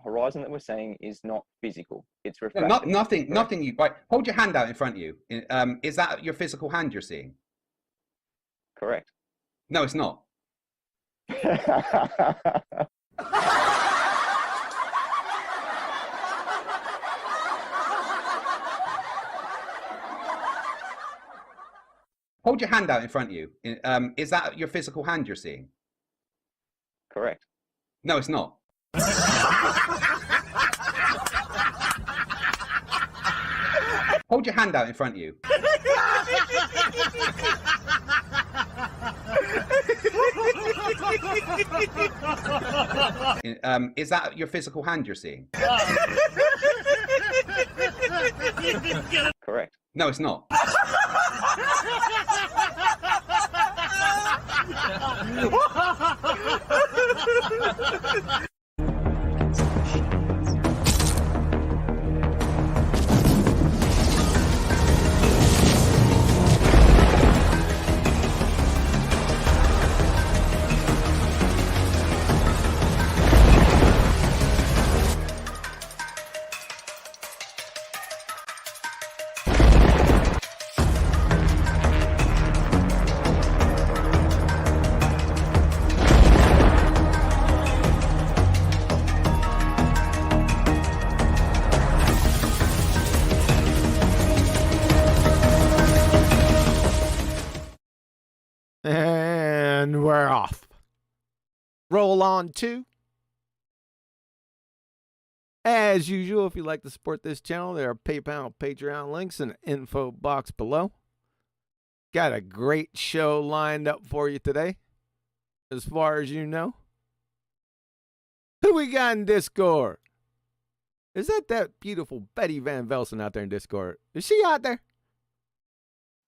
horizon that we're seeing is not physical. It's No, refracted. nothing. Nothing. You right. Hold your hand out in front of you. Is that your physical hand you're seeing? Correct. No, it's not. Hold your hand out in front of you. Is that your physical hand you're seeing? Correct. No, it's not. Hold your hand out in front of you. Is that your physical hand you're seeing? Correct. No, it's not. And we're off. Roll on 2. As usual, if you'd like to support this channel, there are PayPal and Patreon links in the info box below. Got a great show lined up for you today, as far as you know. Who we got in Discord? Is that beautiful Betty Van Velsen out there in Discord? Is she out there?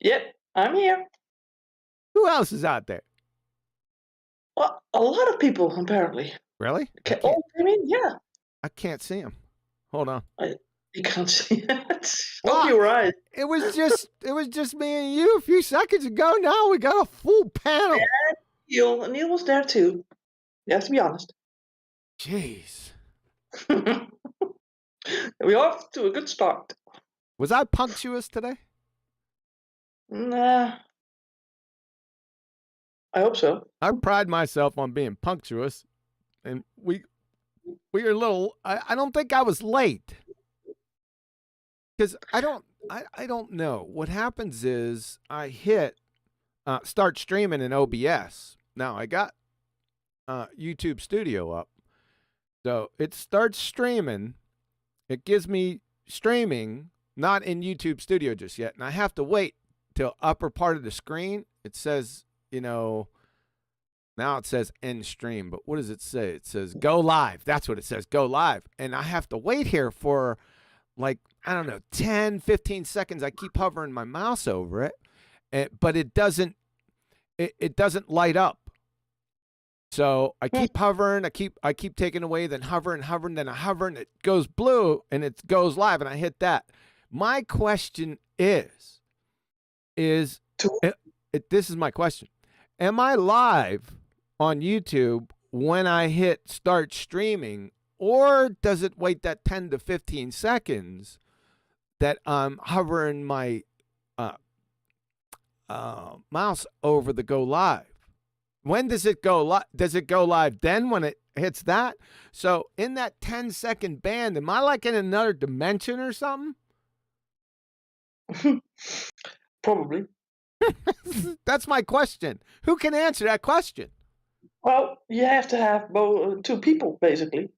Yep, I'm here. Who else is out there? Well, a lot of people, apparently. Really? Oh, I mean, yeah. I can't see him. Hold on. You can't see it. Well, Oh, you're right. It was just me and you a few seconds ago. Now we got a full panel. Yeah, Neil was there too. You have to be honest. Jeez. We're off to a good start. Was I punctuous today? Nah. I hope so. I pride myself on being punctuous, and we are a little. I don't think I was late, because I don't know what happens is I hit start streaming in OBS. Now I got YouTube Studio up, so it starts streaming. It gives me streaming, not in YouTube Studio just yet, and I have to wait till upper part of the screen. It says, you know, now it says end stream, but what does it say? It says go live. That's what it says, go live. And I have to wait here for like, I don't know, 10, 15 seconds. I keep hovering my mouse over it, but it doesn't light up. So I keep hovering, I keep taking away, then hovering, then I hover, and it goes blue, and it goes live, and I hit that. My question is this is my question. Am I live on YouTube when I hit start streaming, or does it wait that 10 to 15 seconds that I'm hovering my mouse over the go live? When does it go live? Does it go live then when it hits that? So in that 10-second band, am I like in another dimension or something? Probably. That's my question. Who can answer that question? Well, you have to have two people, basically.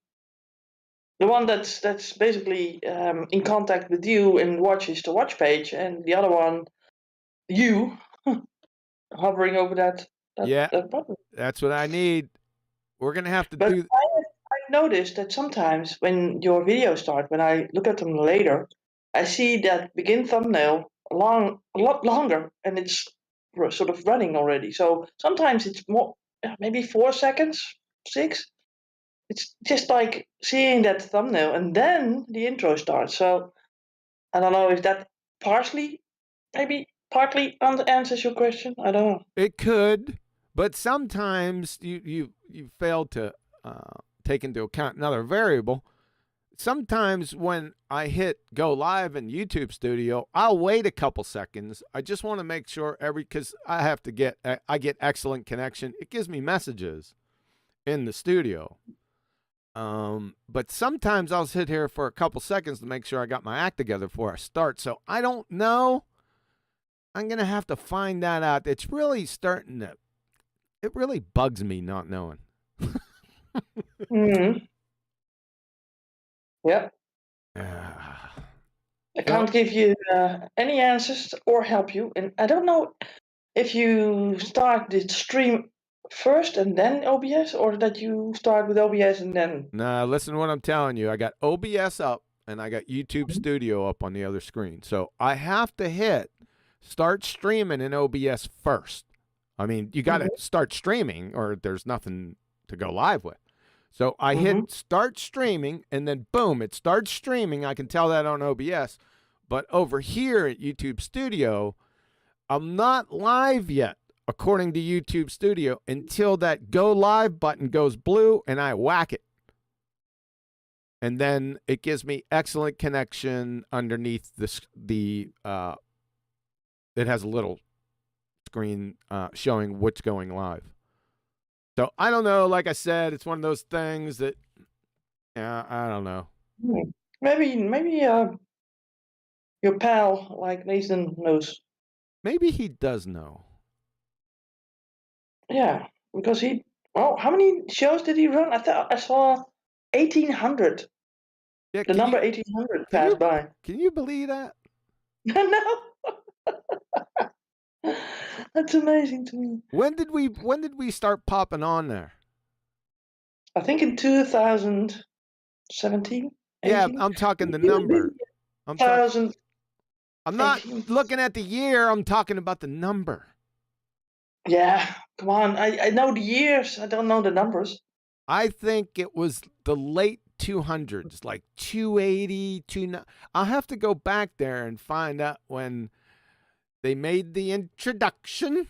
The one that's basically in contact with you and watches the watch page, and the other one, you, hovering over that button. That's what I need. We're going to have to but do... I've noticed that sometimes when your videos start, when I look at them later, I see that begin thumbnail a lot longer, and it's sort of running already. So sometimes it's more, maybe 4 seconds, 6. It's just like seeing that thumbnail, and then the intro starts. So I don't know if that partly answers your question. I don't know. It could, but sometimes you fail to take into account another variable. sometimes when I hit go live in YouTube Studio, I'll wait a couple seconds. I just want to make sure because I get excellent connection. It gives me messages in the studio. But sometimes I'll sit here for a couple seconds to make sure I got my act together before I start. So I don't know. I'm going to have to find that out. It's really it really bugs me not knowing. Mm. Yeah. I can't give you any answers or help you. And I don't know if you start the stream first and then OBS, or that you start with OBS and then. Nah, listen to what I'm telling you. I got OBS up and I got YouTube Studio up on the other screen. So I have to hit start streaming in OBS first. I mean, you got to start streaming or there's nothing to go live with. So I hit start streaming and then boom, it starts streaming. I can tell that on OBS. But over here at YouTube Studio, I'm not live yet, according to YouTube Studio, until that go live button goes blue and I whack it. And then it gives me excellent connection underneath it has a little screen showing what's going live. So I don't know. Like I said, it's one of those things that, I don't know. Maybe your pal, like Nathan, knows. Maybe he does know. Yeah, because how many shows did he run? I saw 1,800. Yeah, The number 1,800 passed by. Can you believe that? No. That's amazing to me. When did we start popping on there? I think in 2017. Yeah, I'm talking the number. I'm not looking at the year. I'm talking about the number. Yeah, come on. I know the years. I don't know the numbers. I think it was the late 200s, like 280, 290. I'll have to go back there and find out when they made the introduction.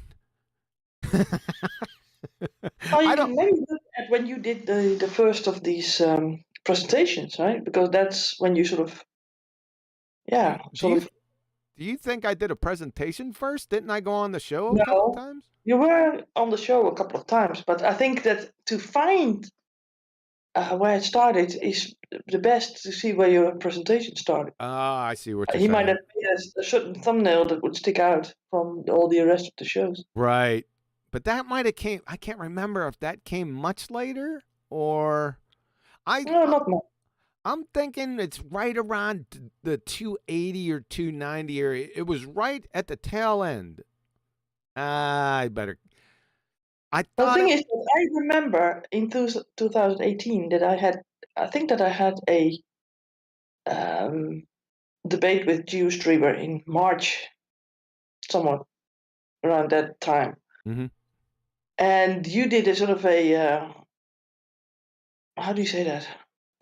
I don't. Maybe look at when you did the first of these presentations, right? Because that's when you sort of, Do you think I did a presentation first? Didn't I go on the show a couple of times? You were on the show a couple of times, but I think that to find where it started is the best to see where your presentation started. Ah, I see what you're saying. He might have made a certain thumbnail that would stick out from all the rest of the shows. Right. But that might have came, I can't remember if that came much later or No, not much. I'm thinking it's right around the 280 or 290 area. It was right at the tail end. The thing is that I remember in 2018 that I had a debate with GeoStreamer in March, somewhat around that time. And you did a sort of a, how do you say that?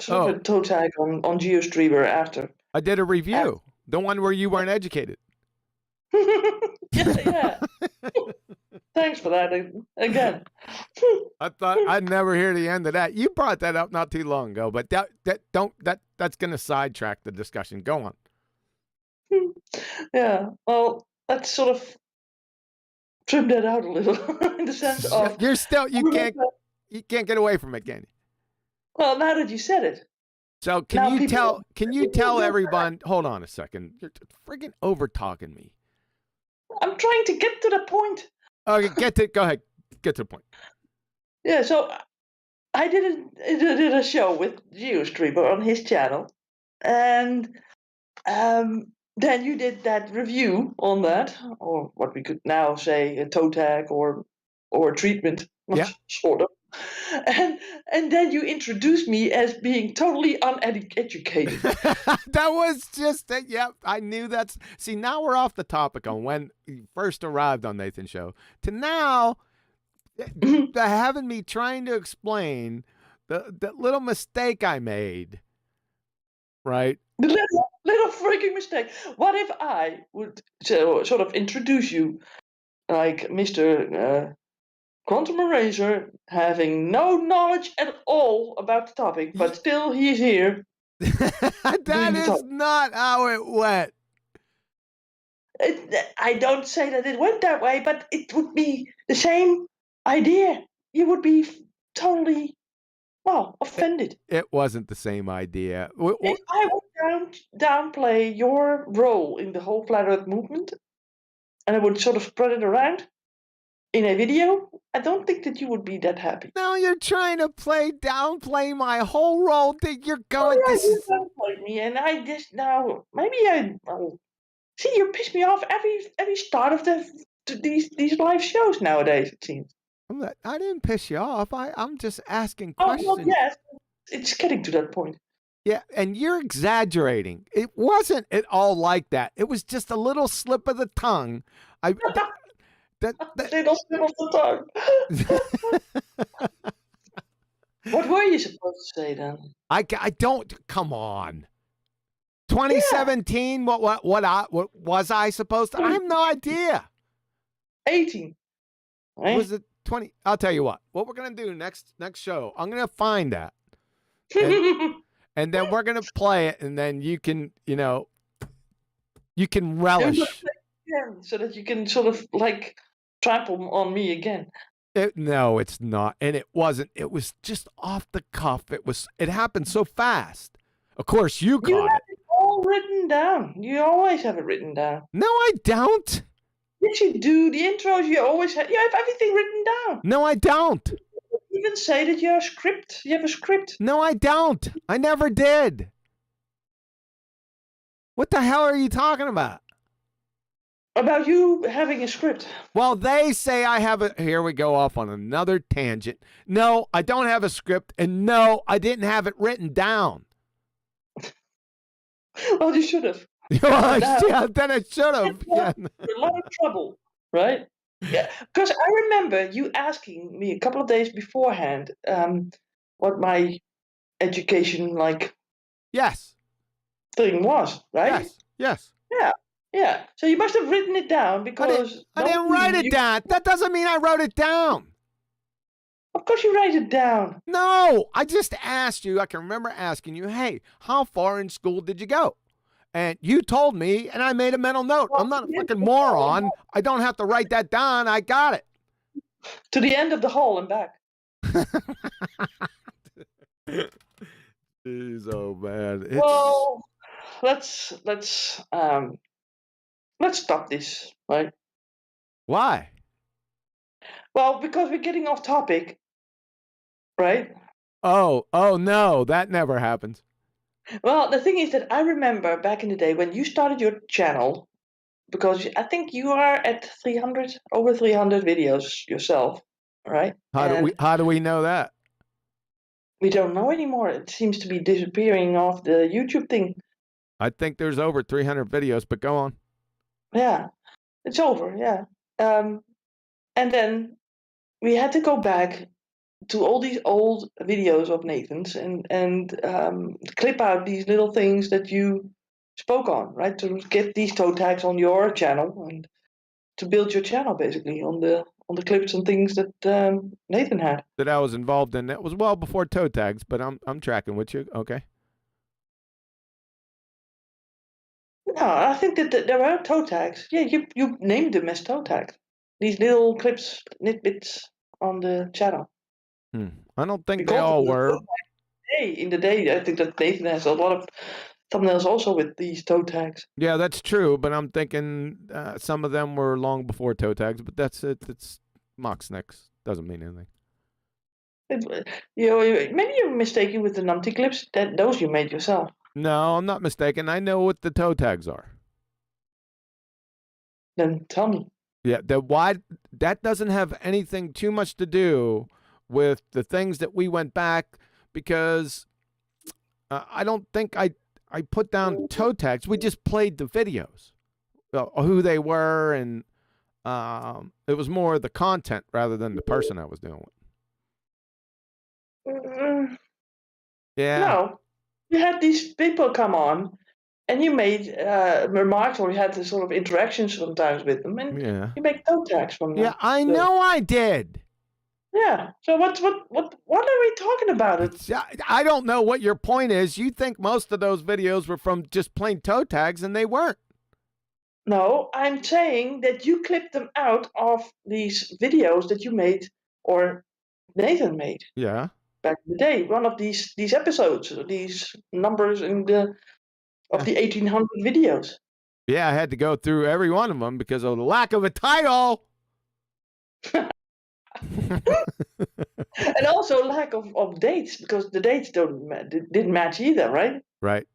Sort of a toe tag on GeoStreamer after. I did a review, the one where you weren't educated. Yeah. Thanks for that again. I thought I'd never hear the end of that. You brought that up not too long ago, but that's going to sidetrack the discussion. Go on. Yeah. Well, let's sort of trim that out a little in the sense of you can't get away from it, can you? Well, now that you said it. So can you tell everyone? Hold on a second. You're friggin' over talking me. I'm trying to get to the point. Okay, go ahead. Get to the point. Yeah, so I did a show with GeoStreamer on his channel, and then you did that review on that, or what we could now say a toe tag or a treatment, sort of. And then you introduced me as being totally uneducated. That was just that. Yeah, I knew that's. See, now we're off the topic on when you first arrived on Nathan's show to now having me trying to explain the little mistake I made. Right. The little freaking mistake. What if I would sort of introduce you like Mr. Quantum Eraser, having no knowledge at all about the topic, but still he's here That is not how it went. I don't say that it went that way, but it would be the same idea. You would be totally, well, offended. It wasn't the same idea. If I would downplay your role in the whole flat Earth movement, and I would sort of spread it around in a video, I don't think that you would be that happy. Now you're trying to downplay my whole role. That you're going You downplayed me, and I just now maybe see, you piss me off every start of these live shows nowadays. It seems. I didn't piss you off. I'm just asking Oh, questions. well, yes, it's getting to that point. Yeah, and you're exaggerating. It wasn't at all like that. It was just a little slip of the tongue. Little slip of the tongue. What were you supposed to say then? I don't. Come on. 2017. Yeah. What was I supposed to? I have no idea. 18. Right? Was it 20? I'll tell you what. What we're gonna do next show. I'm gonna find that, and then we're gonna play it, and then you can relish. Yeah, so that you can sort of like trample on me again. No, it's not, and it wasn't. It was just off the cuff. It happened so fast. Of course, you caught have it all written down. You always have it written down. No, I don't. Yes, you do. The intros you always have. You have everything written down. No, I don't. You even say that you have a script. No, I don't. I never did. What the hell are you talking about? About you having a script. Well, they say I have a... Here we go off on another tangent. No, I don't have a script, and no, I didn't have it written down. Well, you should have. Yeah, then I should have. Yeah. You're a lot of trouble, right? Yeah, because I remember you asking me a couple of days beforehand what my education yes thing was, right? Yes. Yeah. So you must have written it down because I didn't write it down. That doesn't mean I wrote it down. Of course you write it down. No, I just asked you. I can remember asking you, hey, how far in school did you go? And you told me, and I made a mental note. Well, I'm not a fucking moron. I don't have to write that down. I got it. To the end of the hall and back. Jeez, oh man. Well, let's stop this, right? Why? Well, because we're getting off topic, right? Oh no, that never happens. Well, the thing is that I remember back in the day when you started your channel, because I think you are at over 300 videos yourself, right? How do we know that? We don't know anymore. It seems to be disappearing off the YouTube thing. I think there's over 300 videos, but go on. Yeah, it's over, yeah. And then we had to go back to all these old videos of Nathan's and clip out these little things that you spoke on, right? To get these toe tags on your channel and to build your channel basically on the clips and things that Nathan had. That I was involved in. That was well before toe tags, but I'm tracking with you. Okay. No, I think that there were toe tags. Yeah, you named them as toe tags. These little clips, nitbits on the channel. I don't think they all were. In the day, I think that Nathan has a lot of thumbnails also with these toe tags. Yeah, that's true, but I'm thinking some of them were long before toe tags, but that's it. It's Moxnex. Doesn't mean anything. Maybe you're mistaken with the numpty clips. Those you made yourself. No, I'm not mistaken. I know what the toe tags are. Then tell me. Yeah, that doesn't have anything too much to do with the things that we went back, because I don't think I put down toe tags. We just played the videos, who they were, and it was more the content rather than the person I was doing with. Yeah. No, you had these people come on, and you made remarks, or you had this sort of interactions sometimes with them, and you make toe tags from them. Yeah, I know I did. Yeah. So what are we talking about? I don't know what your point is. You think most of those videos were from just plain toe tags, and they weren't. No, I'm saying that you clipped them out of these videos that you made or Nathan made Yeah. back in the day. One of these episodes, these numbers in the of the 1800 videos. Yeah, I had to go through every one of them because of the lack of a title. And also lack of dates, because the dates didn't match either, right? Right.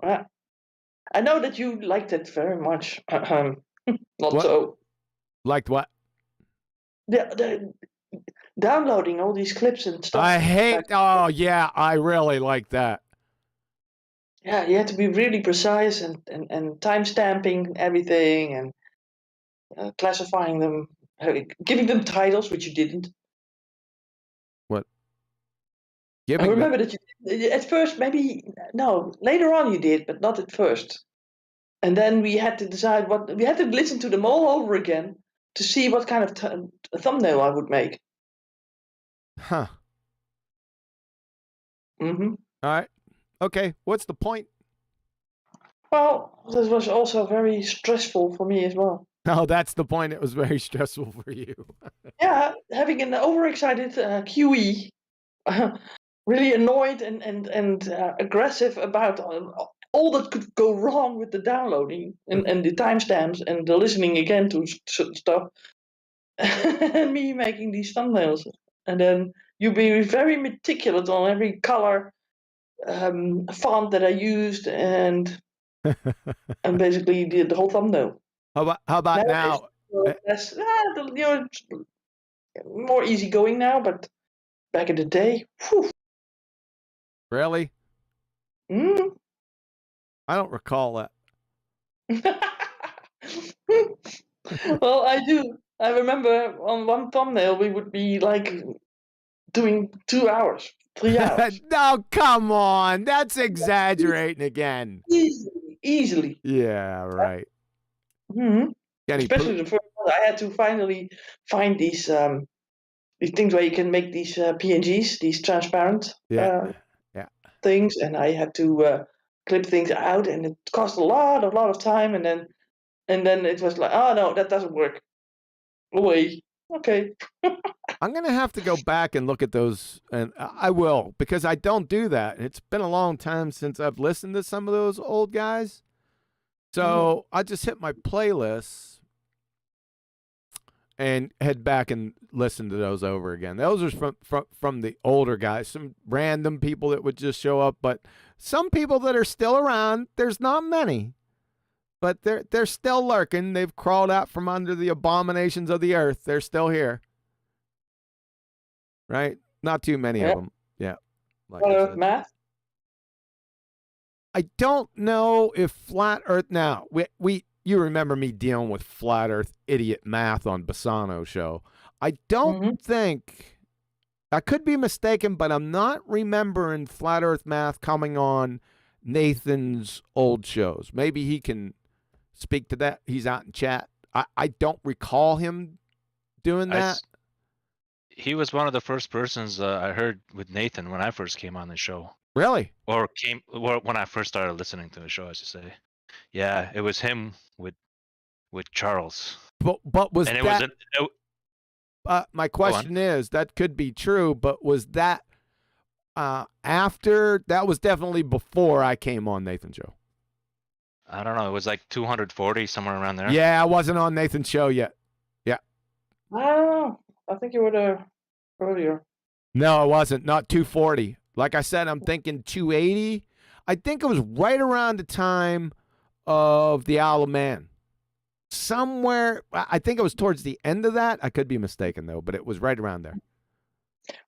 Yeah. I know that you liked it very much. Not What? so. Liked what? The downloading all these clips and stuff. I hate. Oh yeah, I really like that. Yeah, you had to be really precise and time stamping everything and classifying them, giving them titles, which you didn't. What? I Giving remember that you did, at first, maybe no, later on you did, but not at first. And then we had to decide we had to listen to them all over again to see what kind of thumbnail I would make. Huh. Mm-hmm. All right. Okay. What's the point? Well, this was also very stressful for me as well. Oh, that's the point. It was very stressful for you. Yeah, having an overexcited QE, really annoyed and aggressive about all that could go wrong with the downloading and the timestamps and the listening again to stuff, and me making these thumbnails, and then you being very meticulous on every color, font that I used, and basically the whole thumbnail. How about now? Less, more easygoing now, but back in the day, whew. Really? Mm. I don't recall that. Well, I do. I remember on one thumbnail we would be like doing 2 hours, 3 hours. No, come on. That's exaggerating again. Easily. Yeah, right. Mm-hmm. Kenny, Especially the first one. I had to finally find these things where you can make these PNGs, these transparent things, and I had to clip things out, and it cost a lot of time, and then it was like, oh no, that doesn't work. Away. Okay. I'm going to have to go back and look at those, and I will, because I don't do that. It's been a long time since I've listened to some of those old guys. So I just hit my playlists and head back and listen to those over again. Those are from the older guys, some random people that would just show up, but some people that are still around, there's not many. But they're still lurking. They've crawled out from under the abominations of the earth. They're still here. Right? Not too many of them. Yeah. Like math? I don't know if Flat Earth... Now, you remember me dealing with Flat Earth idiot math on Bassano's show. I don't think... I could be mistaken, but I'm not remembering Flat Earth math coming on Nathan's old shows. Maybe he can speak to that. He's out in chat. I don't recall him doing that. He was one of the first persons I heard with Nathan when I first came on the show. Really? Or when I first started listening to the show, I should say. Yeah, it was him with Charles. But was and that? My question is, that could be true, but was that after? That was definitely before I came on Nathan's show. I don't know. It was like 240, somewhere around there. Yeah, I wasn't on Nathan's show yet. Yeah. Oh, I think you were there earlier. No, I wasn't. Not 240. Like I said, I'm thinking 280. I think it was right around the time of the Isle of Man. Somewhere, I think it was towards the end of that. I could be mistaken, though, but it was right around there.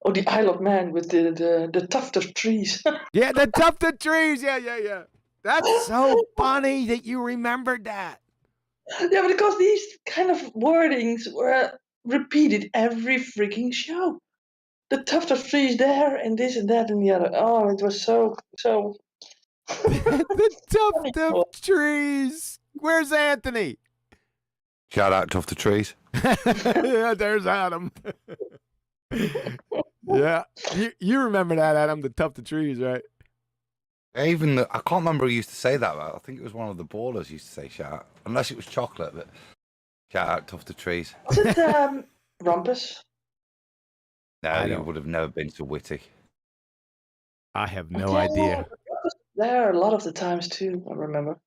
Oh, the Isle of Man with the tuft of trees. Yeah, the tuft of trees. Yeah. That's so funny that you remembered that. Yeah, because these kind of wordings were repeated every freaking show. The tuft of trees there, and this and that and the other. Oh, it was so. The tuft of trees. Where's Anthony? Shout out Tuft of Trees. Yeah, there's Adam. Yeah, you remember that, Adam? The tough the trees, right? I can't remember who used to say that. I think it was one of the ballers used to say shout out, unless it was chocolate. But shout out, tough the trees. Was it Rumpus? No, you would have never been so witty. I have no Yeah, idea. Rumpus was there a lot of the times too. I remember.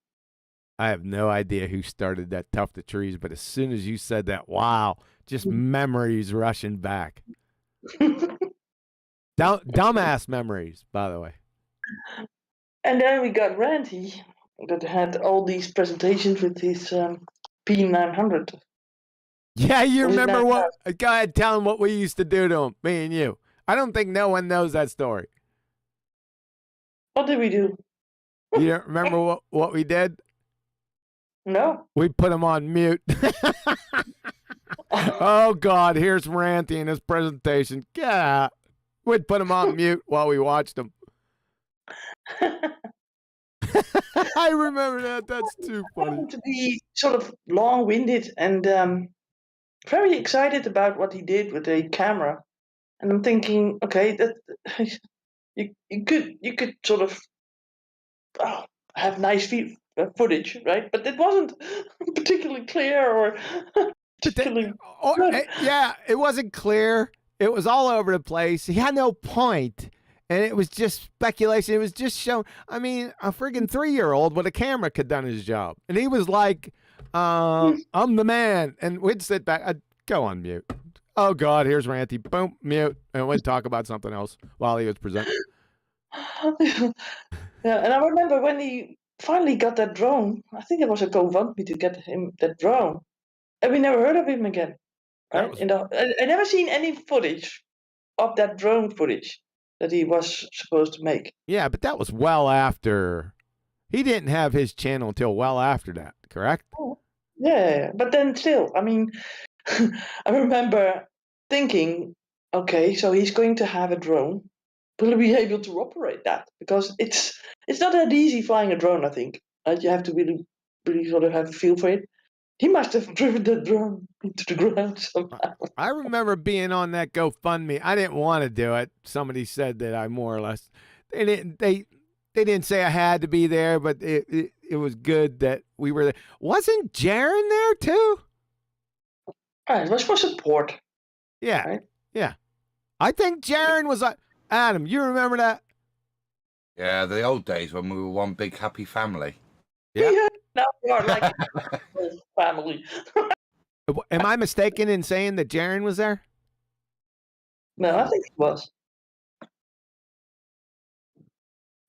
I have no idea who started that tough the trees, but as soon as you said that, wow, just memories rushing back. Dumbass memories, by the way. And then we got Randy that had all these presentations with his P900. Yeah, you Was it remember not what? Go ahead, tell him what we used to do to him, me and you. I don't think no one knows that story. What did we do? You don't remember what we did? No. We put him on mute. Oh, God, here's Randy in his presentation. Yeah. We'd put him on mute while we watched him. I remember that. That's too funny. To be sort of long-winded and very excited about what he did with the camera. And I'm thinking, okay, that you could sort of have nice footage, right? But it wasn't particularly clear or particularly good. Yeah, it wasn't clear. It was all over the place. He had no point, and it was just speculation. It was just showing. I mean, a friggin' 3-year-old with a camera could done his job, and he was like, "I'm the man," and we'd sit back. I'd go on mute. Oh God, here's Ranty. Boom, mute, and we'd talk about something else while he was presenting. Yeah, and I remember when he finally got that drone. I think it was a GoFundMe to get him that drone, and we never heard of him again. Right? I never seen any footage of that drone footage that he was supposed to make. Yeah, but that was well after. He didn't have his channel until well after that, correct? Oh, yeah, but then still, I mean, I remember thinking, okay, so he's going to have a drone. Will he be able to operate that? Because it's not that easy flying a drone, I think. You have to really sort of have a feel for it. He must have driven the drone into the ground somehow. I remember being on that GoFundMe. I didn't want to do it. Somebody said that I more or less. They didn't say I had to be there, but it was good that we were there. Wasn't Jaron there too? It was for support. Yeah, right? Yeah. I think Jaron was like Adam. You remember that? Yeah, the old days when we were one big happy family. Yeah. Now we are like a family. Am I mistaken in saying that Jaron was there? No, I think he was.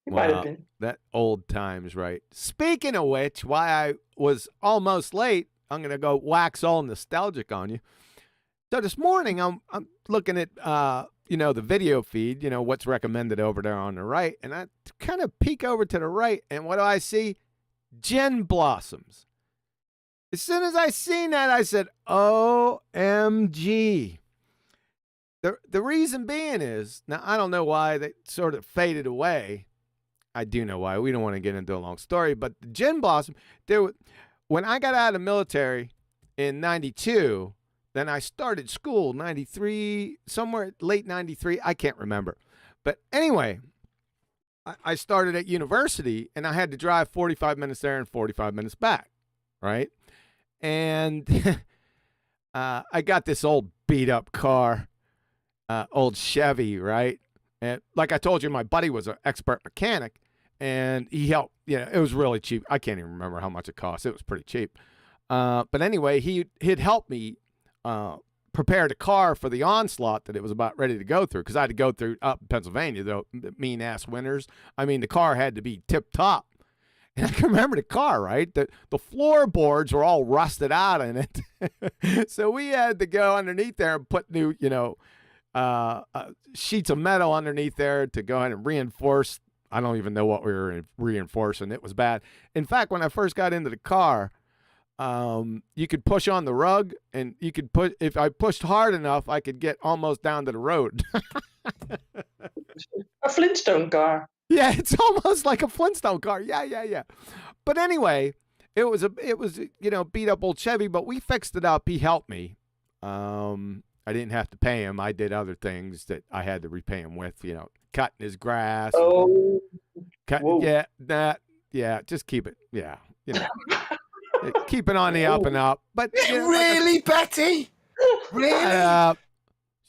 He might have been. That old times, right? Speaking of which, why I was almost late, I'm gonna go wax all nostalgic on you. So this morning, I'm looking at the video feed, what's recommended over there on the right, and I kind of peek over to the right, and what do I see? Gin blossoms. As soon as I seen that, I said, OMG. The reason being is, now I don't know why they sort of faded away. I do know why. We don't want to get into a long story, but the gin blossom, when I got out of the military in 92, then I started school 93, somewhere late 93. I can't remember. But anyway, I started at university, and I had to drive 45 minutes there and 45 minutes back, right? And I got this old beat-up car, old Chevy, right? And like I told you, my buddy was an expert mechanic, and he helped. It was really cheap. I can't even remember how much it cost. It was pretty cheap. But anyway, he'd helped me prepare the car for the onslaught that it was about ready to go through, because I had to go through up in Pennsylvania, though, mean-ass winters. I mean, the car had to be tip-top. And I can remember the car, right? The floorboards were all rusted out in it. So we had to go underneath there and put new, sheets of metal underneath there to go ahead and reinforce. I don't even know what we were reinforcing. It was bad. In fact, when I first got into the car, you could push on the rug, and you could if I pushed hard enough, I could get almost down to the road. A Flintstone car. Yeah, it's almost like a Flintstone car. Yeah. But anyway, it was beat up old Chevy, but we fixed it up. He helped me. I didn't have to pay him. I did other things that I had to repay him with, you know, cutting his grass. Oh, whoa. Yeah, just keep it. Yeah, you know, keep it on the up and up. But you know, Really, Betty? Really?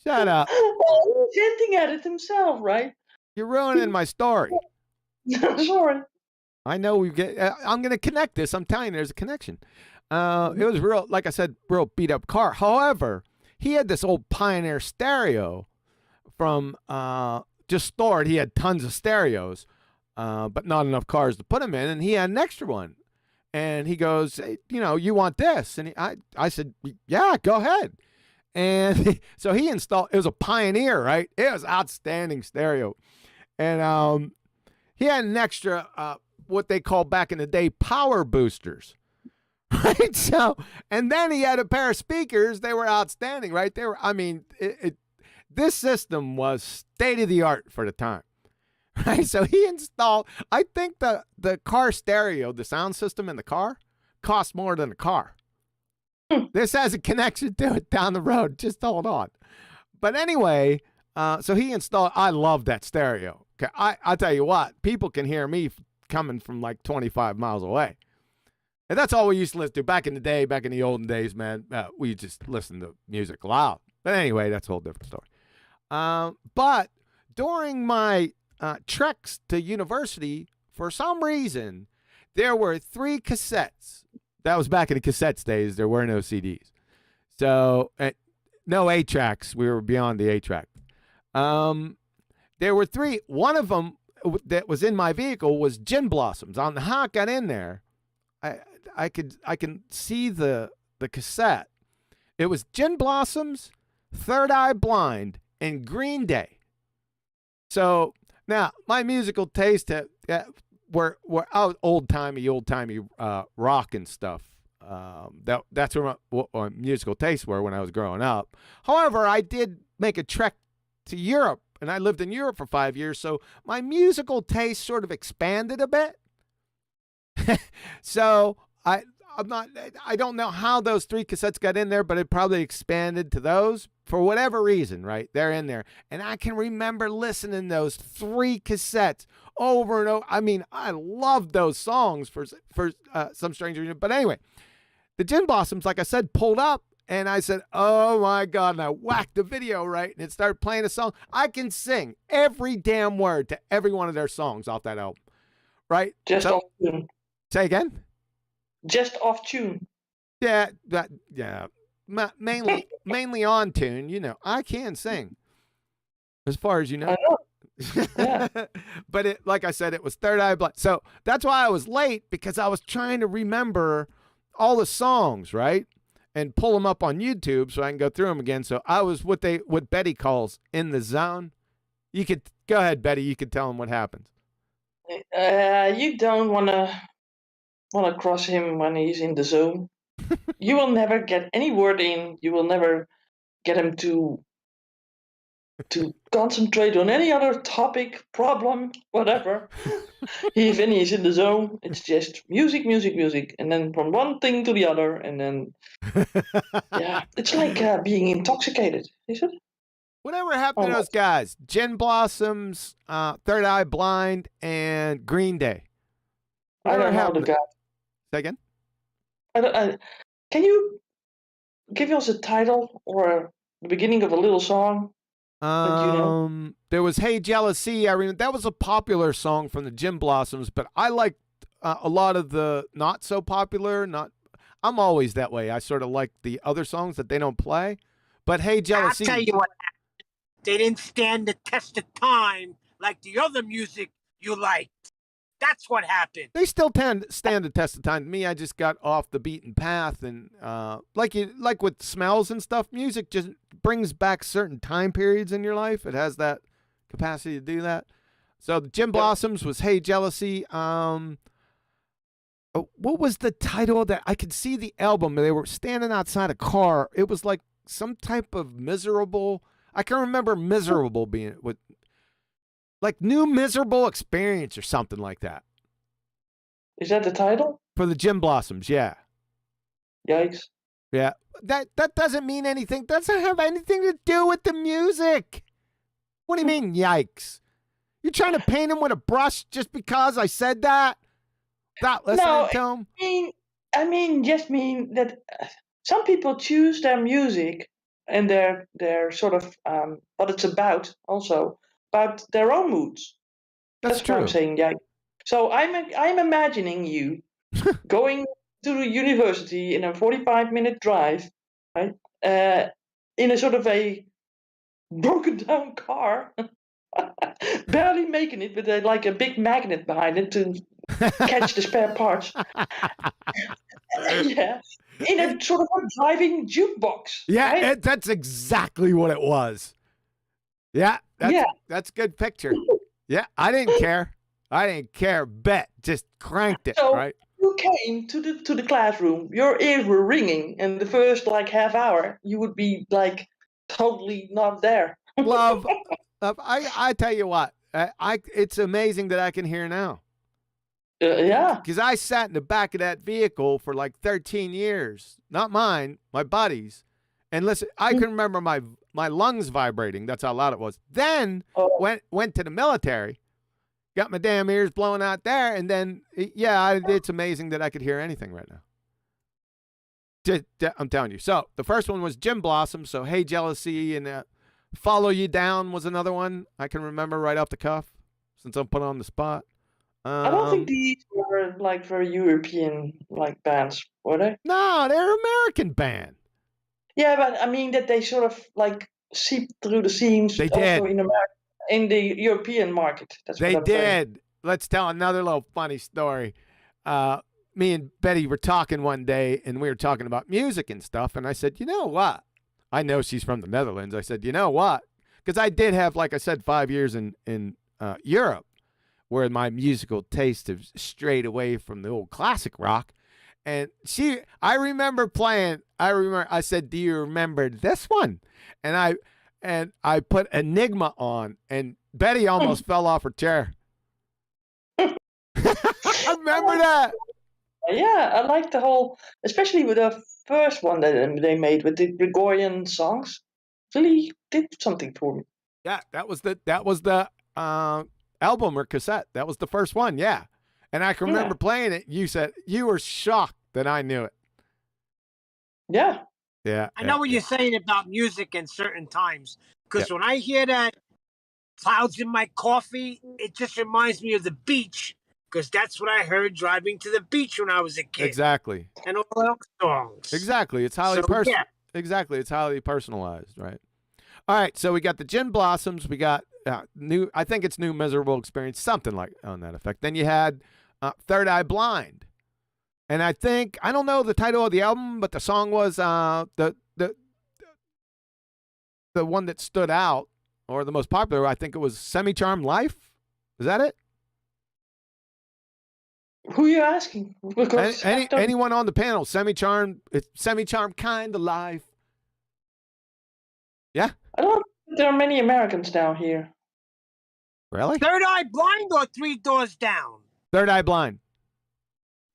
Shut up. Oh, he's hinting at it himself, right? You're ruining my story. Sorry. I know we get. I'm going to connect this. I'm telling you, there's a connection. It was real, like I said, real beat up car. However, he had this old Pioneer stereo from just stored. He had tons of stereos, but not enough cars to put them in, and he had an extra one. And he goes, hey, you know, you want this? And I said, yeah, go ahead. And so he installed. It was a Pioneer, right? It was outstanding stereo, and he had an extra. What they called back in the day power boosters, right? So, and then he had a pair of speakers. They were outstanding, right? They were, I mean, this system was state of the art for the time, right? So he installed, I think the car stereo, the sound system in the car cost more than the car. This has a connection to it down the road. Just hold on. But anyway, so he installed, I love that stereo. Okay, I'll tell you what, people can hear me coming from like 25 miles away. And that's all we used to listen to back in the day, back in the olden days, man. We just listened to music loud. But anyway, that's a whole different story. But during my treks to university, for some reason, there were 3 cassettes. That was back in the cassettes days. There were no CDs. So, no 8-tracks. We were beyond the 8-track. There were 3. One of them that was in my vehicle was Gin Blossoms. On how it got in there, I can see the cassette. It was Gin Blossoms, Third Eye Blind, and Green Day. So now my musical taste were old timey rock and stuff. That's where my musical tastes were when I was growing up. However, I did make a trek to Europe. And I lived in Europe for 5 years, so my musical taste sort of expanded a bit. So I don't know how those 3 cassettes got in there, but it probably expanded to those for whatever reason, right? They're in there. And I can remember listening to those 3 cassettes over and over. I mean, I loved those songs for some strange reason. But anyway, the Gin Blossoms, like I said, pulled up. And I said, oh, my God. And I whacked the video, right? And it started playing a song. I can sing every damn word to every one of their songs off that album, right? Just off tune. Say again? Just off tune. Yeah. Mainly on tune. You know, I can sing as far as you know. I know. Yeah. But like I said, it was Third Eye Blind. So that's why I was late, because I was trying to remember all the songs, right? And pull them up on YouTube so I can go through them again. So I was what Betty calls in the zone. You could go ahead, Betty. You could tell them what happens. You don't want to cross him when he's in the zone. You will never get any word in. You will never get him to concentrate on any other topic, problem, whatever. When he's in the zone, it's just music, and then from one thing to the other, and then yeah, it's like being intoxicated, is it? Whatever happened to those guys? Gin Blossoms, Third Eye Blind, and Green Day. I don't know the guy. Say again? Can you give us a title or the beginning of a little song? There was Hey Jealousy. I remember that was a popular song from the Gin Blossoms, but I liked a lot of the not so popular. I'm always that way. I sort of like the other songs that they don't play. But Hey Jealousy. I'll tell you what happened. They didn't stand the test of time like the other music you liked. That's what happened. They still stand the test of time. To me, I just got off the beaten path, and like with smells and stuff, music just brings back certain time periods in your life. It has that capacity to do that. So the Gin Blossoms was Hey Jealousy. What was the title of that? I could see the album. They were standing outside a car. It was like some type of miserable. I can remember miserable being with. Like New Miserable Experience or something like that. Is that the title? For the Gin Blossoms, yeah. Yikes. Yeah, that doesn't mean anything. Doesn't have anything to do with the music. What do you mean, yikes? You trying to paint him with a brush just because I said that? Without listening No, to him? just mean that some people choose their music and their sort of what it's about also about their own moods. That's That's what I'm true. saying. Yeah. So I'm imagining you going to the university in a 45-minute drive, right? In a sort of a broken down car, barely making it with like a big magnet behind it to catch the spare parts. Yeah, in a sort of a driving jukebox. Yeah, right? that's exactly what it was. Yeah, that's a good picture. Yeah, I didn't care. Bet, just cranked it, So right? you came to the classroom. Your ears were ringing, and the first like half hour, you would be like totally not there. Love. I tell you what, it's amazing that I can hear now. Yeah. Because I sat in the back of that vehicle for like 13 years. Not mine, my buddies. And listen, I can remember my lungs vibrating. That's how loud it was. Then Oh. went to the military, got my damn ears blowing out there, and then it's amazing that I could hear anything right now. I'm telling you. So the first one was Jim Blossom. So Hey Jealousy and Follow You Down was another one I can remember right off the cuff since I'm put on the spot. I don't think these were like very European like bands, were they? No, they're an American band. Yeah, but I mean that they sort of like seep through the scenes They also did. in America, in the European market. That's They what I'm saying. did. Let's tell another little funny story. Me and Betty were talking one day, and we were talking about music and stuff. And I said, you know what? I know she's from the Netherlands. I said, you know what? Because I did have, like I said, 5 years in Europe, where my musical taste is strayed away from the old classic rock. And I remember playing. I said, "Do you remember this one?" And I put Enigma on, and Betty almost fell off her chair. I remember that. Yeah, I like the whole, especially with the first one that they made with the Gregorian songs. Really did something for me. Yeah, that was the album or cassette. That was the first one. Yeah, and I can remember playing it. You said you were shocked that I knew it. Yeah. Yeah. I know what you're saying about music in certain times. Because when I hear that clouds in my coffee, it just reminds me of the beach. Because that's what I heard driving to the beach when I was a kid. Exactly. And all those songs. Exactly. It's highly personal. Exactly. It's highly personalized, right? All right. So we got the Gin Blossoms. We got new. I think it's New Miserable Experience, something like on that effect. Then you had Third Eye Blind. And I don't know the title of the album, but the song was the one that stood out, or the most popular. I think it was Semi-Charmed Life. Is that it? Who are you asking? Because anyone on the panel, Semi-Charmed kind of life. Yeah? I don't think there are many Americans down here. Really? Third Eye Blind or Three Doors Down? Third Eye Blind.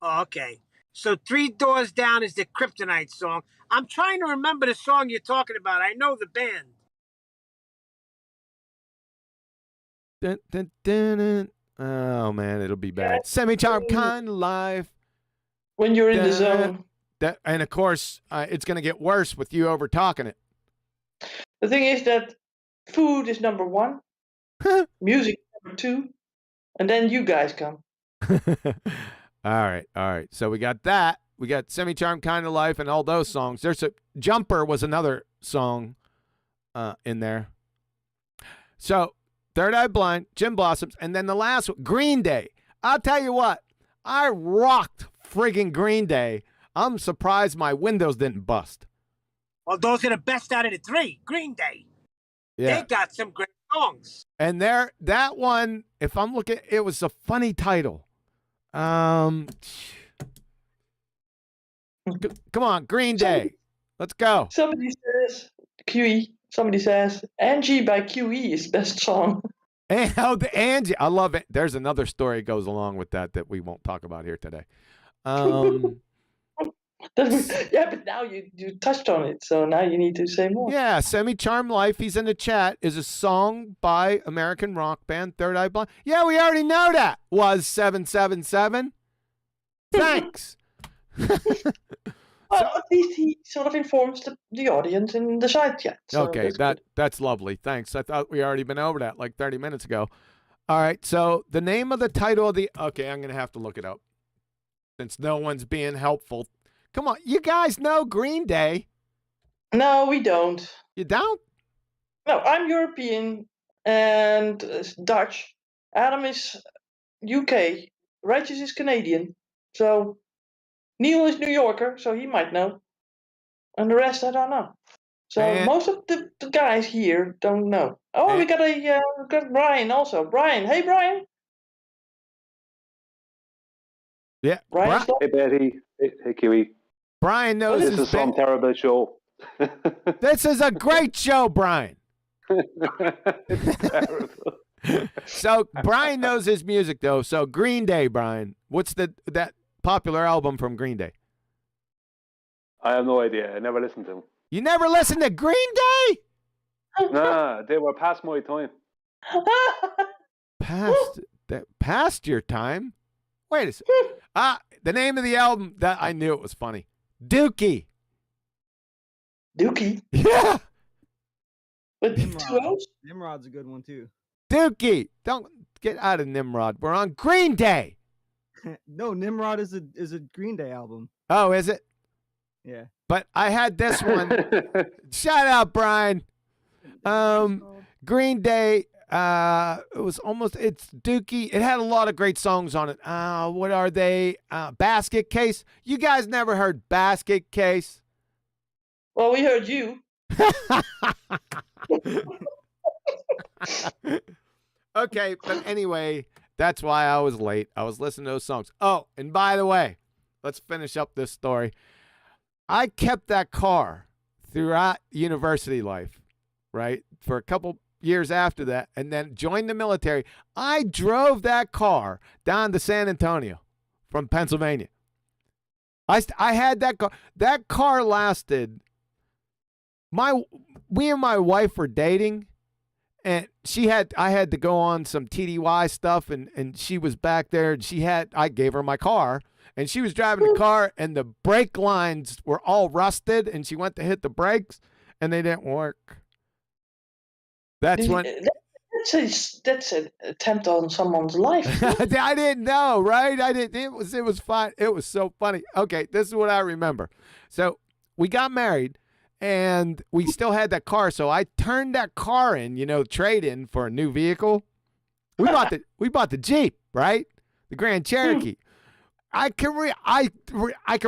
Oh, okay. So Three Doors Down is the Kryptonite song. I'm trying to remember the song you're talking about. I know the band. Dun, dun, dun, dun. Oh, man, it'll be bad. Semi-Charmed kind of life. When you're in the zone. And, of course, it's going to get worse with you over talking it. The thing is that food is number one, music number two, and then you guys come. All right. So we got that. We got Semi-Charmed kind of life and all those songs. There's Jumper was another song in there. So Third Eye Blind, Gin Blossoms, and then the last one, Green Day. I'll tell you what, I rocked friggin' Green Day. I'm surprised my windows didn't bust. Well, those are the best out of the three. Green Day. Yeah. They got some great songs. And that one, if I'm looking, it was a funny title. Come on, Green Day. Let's go. Somebody says QE. Somebody says Angie by QE is best song. And the Angie, I love it. There's another story goes along with that we won't talk about here today. Yeah, but now you touched on it, so now you need to say more. Yeah, Semi-Charmed Life, he's in the chat, is a song by American rock band Third Eye Blind. Yeah, we already know that. Was 777. Thanks. Well, at least he sort of informs the audience in the side chat. So Okay, that's lovely. Thanks. I thought we already been over that like 30 minutes ago. All right, so the name of the title of the... Okay, I'm going to have to look it up since no one's being helpful. Come on, you guys know Green Day. No, we don't. You don't? No, I'm European and Dutch. Adam is UK. Righteous is Canadian. So Neil is New Yorker, so he might know. And the rest, I don't know. So And- most of the guys here don't know. Oh, we got Brian also. Brian, hey Brian. Yeah. Brian's Hey Betty, hey Kiwi. Brian knows This his is some terrible show. This is a great show, Brian. It's terrible. So Brian knows his music though. So Green Day, Brian. What's that popular album from Green Day? I have no idea. I never listened to them. You never listened to Green Day? Nah, they were past my time. Past your time? Wait a second. The name of the album, that I knew it was funny. Dookie. Dookie? Yeah. With two O's? Nimrod's a good one too. Dookie. Don't get out of Nimrod. We're on Green Day. No, Nimrod is a Green Day album. Oh, is it? Yeah. But I had this one. Shout out, Brian. Green Day. It's Dookie. It had a lot of great songs on it. What are they? Basket Case. You guys never heard Basket Case? Well, we heard you. Okay, but anyway, that's why I was late. I was listening to those songs. Oh, and by the way, let's finish up this story. I kept that car throughout university life, right? For a couple years after that, and then joined the military. I drove that car down to San Antonio from Pennsylvania. I had that car. That car lasted. We and my wife were dating, and I had to go on some TDY stuff, and she was back there, and I gave her my car, and she was driving the car, and the brake lines were all rusted, and she went to hit the brakes, and they didn't work. That's when. That's an attempt on someone's life. I didn't know, right? I didn't. It was fun. It was so funny. Okay, this is what I remember. So we got married, and we still had that car. So I turned that car in, trade in for a new vehicle. We bought the Jeep, right? The Grand Cherokee. I can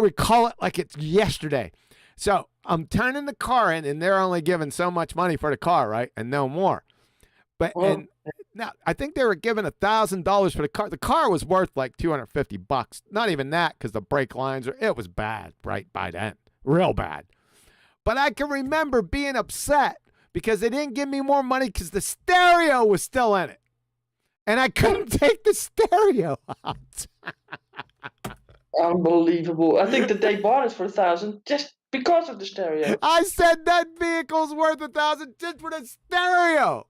recall it like it's yesterday. So I'm turning the car in, and they're only giving so much money for the car, right? And no more. But and now I think they were giving $1,000 for the car. The car was worth like $250. Not even that, because the brake lines it was bad right by then, real bad. But I can remember being upset because they didn't give me more money because the stereo was still in it, and I couldn't take the stereo out. Unbelievable! I think that they bought it for $1,000 just because of the stereo. I said that vehicle's worth $1,000 just for the stereo.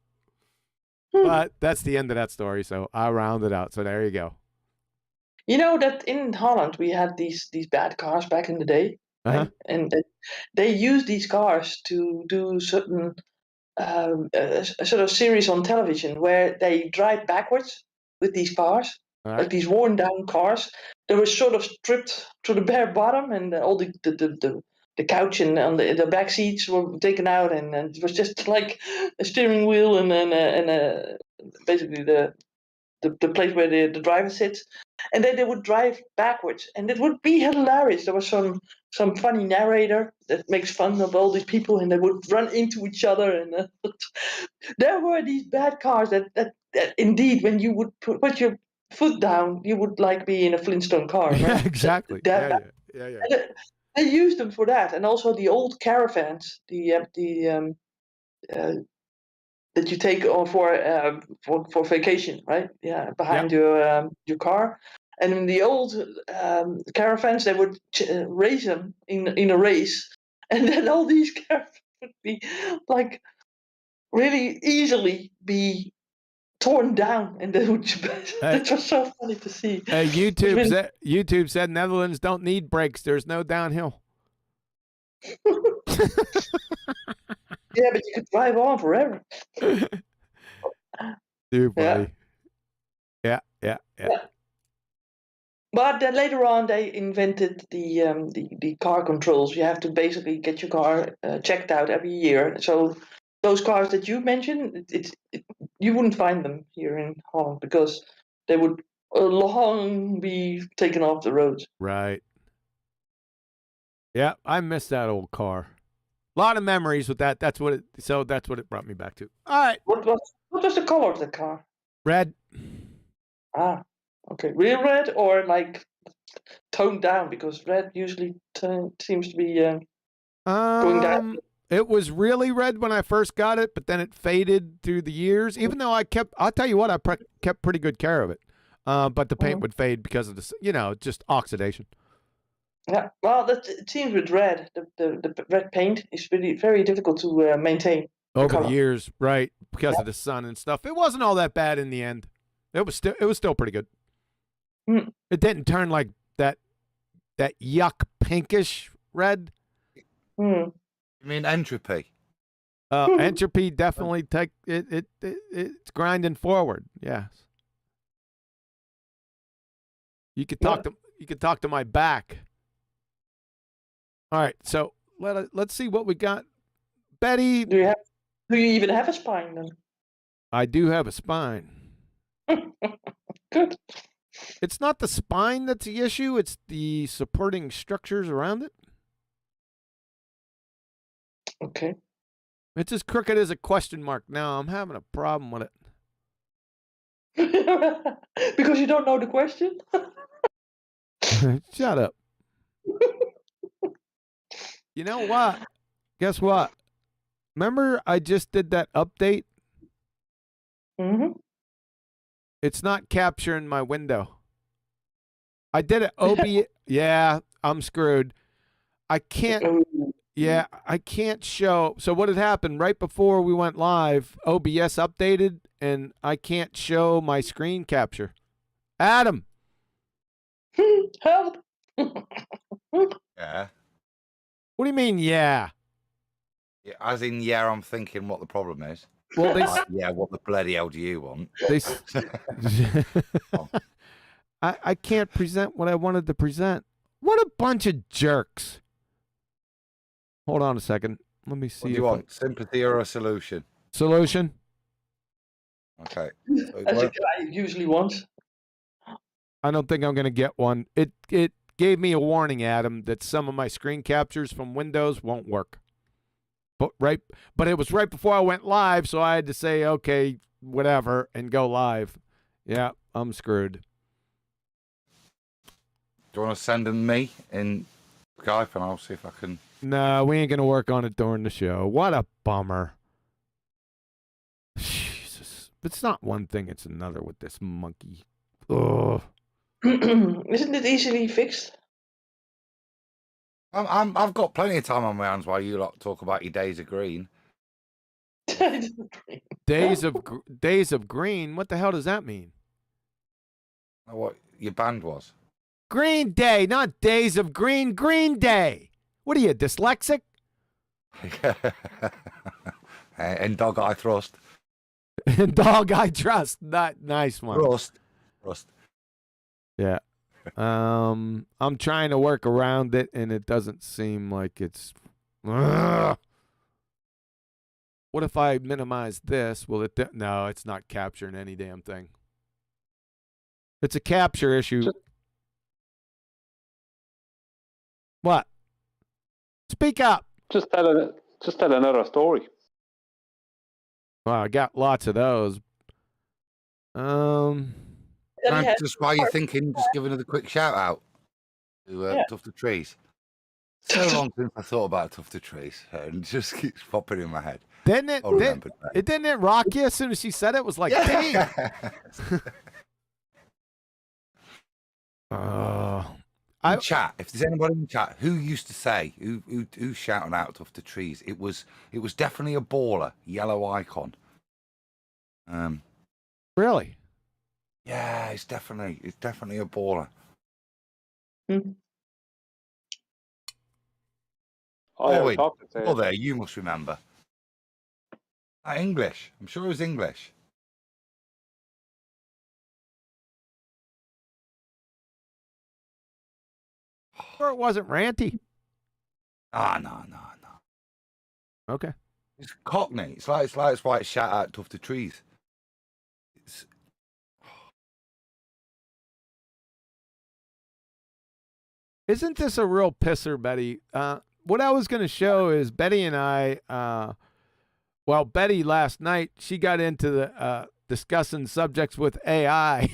But that's the end of that story, so I rounded out. So there you go. You know that in Holland we had these bad cars back in the day, right? And they used these cars to do certain sort of series on television where they drive backwards with these cars, like these worn down cars. They were sort of stripped to the bare bottom, and all the couch and on the back seats were taken out, and it was just like a steering wheel and basically the place where the driver sits, and then they would drive backwards, and it would be hilarious. There was some funny narrator that makes fun of all these people, and they would run into each other, and there were these bad cars that indeed, when you would put your foot down, you would like be in a Flintstone car. Right? Yeah, exactly. Yeah. They used them for that, and also the old caravans, that you take on for vacation, right? Yeah, behind your car, And in the old caravans, they would race them in a race, and then all these caravans would be like really easily be torn down, and they would. That was so funny to see. YouTube said Netherlands don't need brakes. There's no downhill. Yeah, but you could drive on forever. Too funny. Yeah. But then later on, they invented the car controls. You have to basically get your car checked out every year. So those cars that you mentioned, you wouldn't find them here in Holland because they would long be taken off the roads. Right. Yeah, I miss that old car. A lot of memories with that. That's what it brought me back to. All right. What was the color of the car? Red. Ah, okay. Real red or like toned down? Because red usually seems to be going down. It was really red when I first got it, but then it faded through the years. Even though I'll tell you what, I kept pretty good care of it. But the paint would fade because of the, just oxidation. Yeah, well, it seems with red, the red paint is really very difficult to maintain. Over the years, right? Because of the sun and stuff. It wasn't all that bad in the end. It was still pretty good. Mm. It didn't turn like that yuck pinkish red. Mm. You mean entropy? Entropy definitely it's grinding forward. Yes. You could talk to my back. All right, so let's see what we got. Betty, do you even have a spine then? I do have a spine. Good. It's not the spine that's the issue, it's the supporting structures around it. Okay. It's as crooked as a question mark now. I'm having a problem with it. Because you don't know the question? Shut up. You know what? Guess what? Remember I just did that update? Mm-hmm. It's not capturing my window. I did it OBS. Yeah, I'm screwed. I can't. Yeah, I can't show. So what had happened right before we went live, OBS updated, and I can't show my screen capture. Adam. Help. Yeah. What do you mean, yeah? Yeah, as in, yeah, I'm thinking what the problem is. Well, yeah, what the bloody hell do you want? I can't present what I wanted to present. What a bunch of jerks. Hold on a second. Let me see. What do you want? Sympathy or a solution? Solution. Okay. As a guy usually wants. I don't think I'm going to get one. It gave me a warning, Adam, that some of my screen captures from Windows won't work. But it was right before I went live, so I had to say, okay, whatever, and go live. Yeah, I'm screwed. Do you want to send them me in Skype, and I'll see if I can... No, we ain't going to work on it during the show. What a bummer. Jesus. It's not one thing, it's another with this monkey. Ugh. Isn't it easily fixed? I've got plenty of time on my hands while you lot talk about your days of green. Days of Green? What the hell does that mean? What your band was? Green Day, not Days of Green. Green Day. What are you, dyslexic? And Dog I Thrust. Dog I Trust. Not nice one. Rust. Yeah. I'm trying to work around it, and it doesn't seem like it's... Ugh. What if I minimize this? Will it... No, it's not capturing any damn thing. It's a capture issue. What? Speak up. Just tell another story. Well, I got lots of those. Just while you're thinking, just give another quick shout out to Tuft of Trees. So long since I thought about Tuft of Trees, and it just keeps popping in my head. Didn't it? Didn't it rock you as soon as she said it? It was like, damn. In chat, if there's anybody in chat who used to say who's shouting out tough to trees, it was definitely a baller, yellow icon. Really? Yeah, it's definitely a baller. Oh, wait, talk to say oh, there, you must remember. English. I'm sure it was English. Sure, it wasn't ranty. No. Okay. It's Cockney. It's like it's why it's shout out tough to trees. Isn't this a real pisser, Betty? What I was going to show is Betty and I, well, Betty last night, she got into the discussing subjects with AI.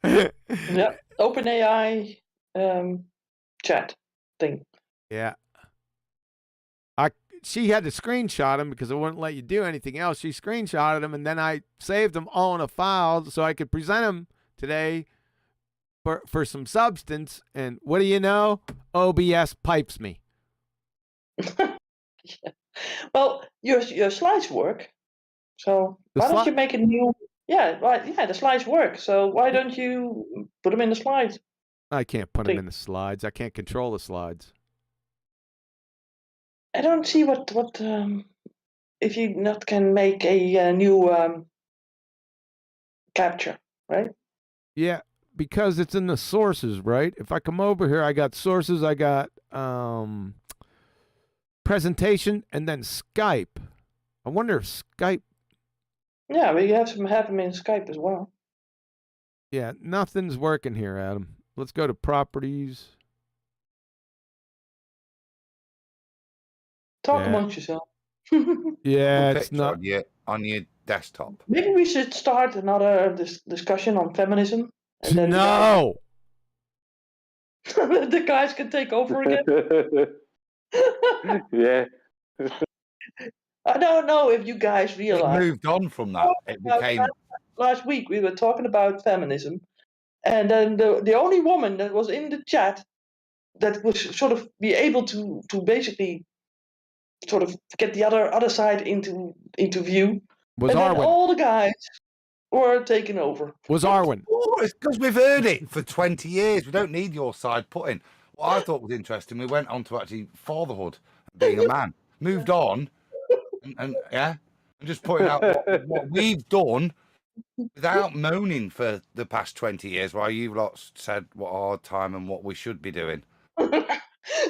Yeah, OpenAI chat thing. Yeah. She had to screenshot them because it wouldn't let you do anything else. She screenshotted them, and then I saved them all in a file so I could present them today for some substance. And what do you know? OBS pipes me. Yeah. Well, your slides work. So why don't you make a new? Yeah, right. Yeah, the slides work. So why don't you put them in the slides? I can't put them in the slides. I can't control the slides. I don't see what if you not can make a new capture, right? Yeah, because it's in the sources, right? If I come over here, I got sources, I got presentation, and then Skype. I wonder if Skype. Yeah, we have them in Skype as well. Yeah, nothing's working here, Adam. Let's go to properties. Talk amongst yourself. Yeah, it's not on your desktop. Maybe we should start another discussion on feminism. And then no. The guys can take over again. Yeah. I don't know if you guys realize. It moved on from that. It became. Last week we were talking about feminism, and then the only woman that was in the chat that was sort of be able to basically sort of get the other side into view was and Arwen. Then all the guys were taken over. Was Arwen. Oh, it's because we've heard it for 20 years. We don't need your side putting. What I thought was interesting, we went on to actually fatherhood, being a man. Moved on, and just pointing out what we've done without moaning for the past 20 years, while you've lot said what our time and what we should be doing.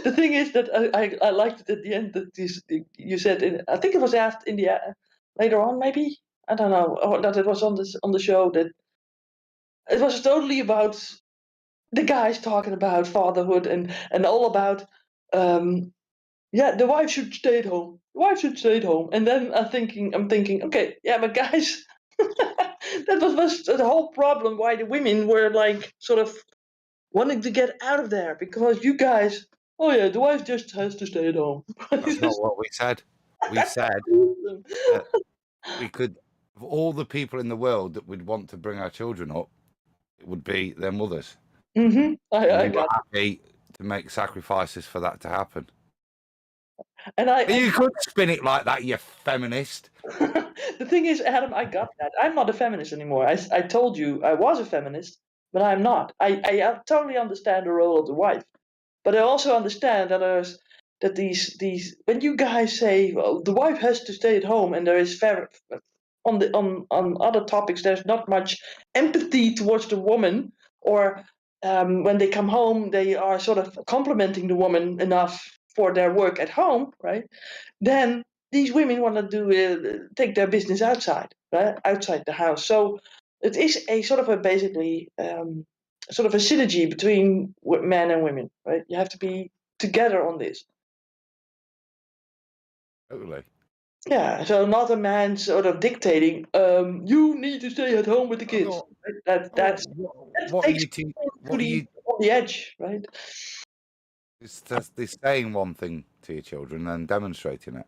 The thing is that I liked it at the end that you said, I think it was asked in the later on, maybe, I don't know, or that it was on the show, that it was totally about the guys talking about fatherhood and all about the wife should stay at home. The wife should stay at home. And then I'm thinking, okay, yeah, but guys, that was the whole problem why the women were like sort of wanting to get out of there, because you guys, oh yeah, the wife just has to stay at home. That's not what we said. We said that we could, of all the people in the world that would want to bring our children up, it would be their mothers. Mm-hmm. I got happy to make sacrifices for that to happen. And you could spin it like that, you feminist. The thing is, Adam, I got that. I'm not a feminist anymore. I told you I was a feminist, but I'm not. I totally understand the role of the wife, but I also understand that these when you guys say, well, the wife has to stay at home, and there is on other topics there's not much empathy towards the woman, or when they come home they are sort of complimenting the woman enough for their work at home, right? Then these women want to take their business outside, right? Outside the house. So it is a sort of a basically sort of a synergy between men and women, right? You have to be together on this. Totally. Yeah, so not a man sort of dictating, you need to stay at home with the kids. That's what takes on the edge, right? It's saying one thing to your children and demonstrating it.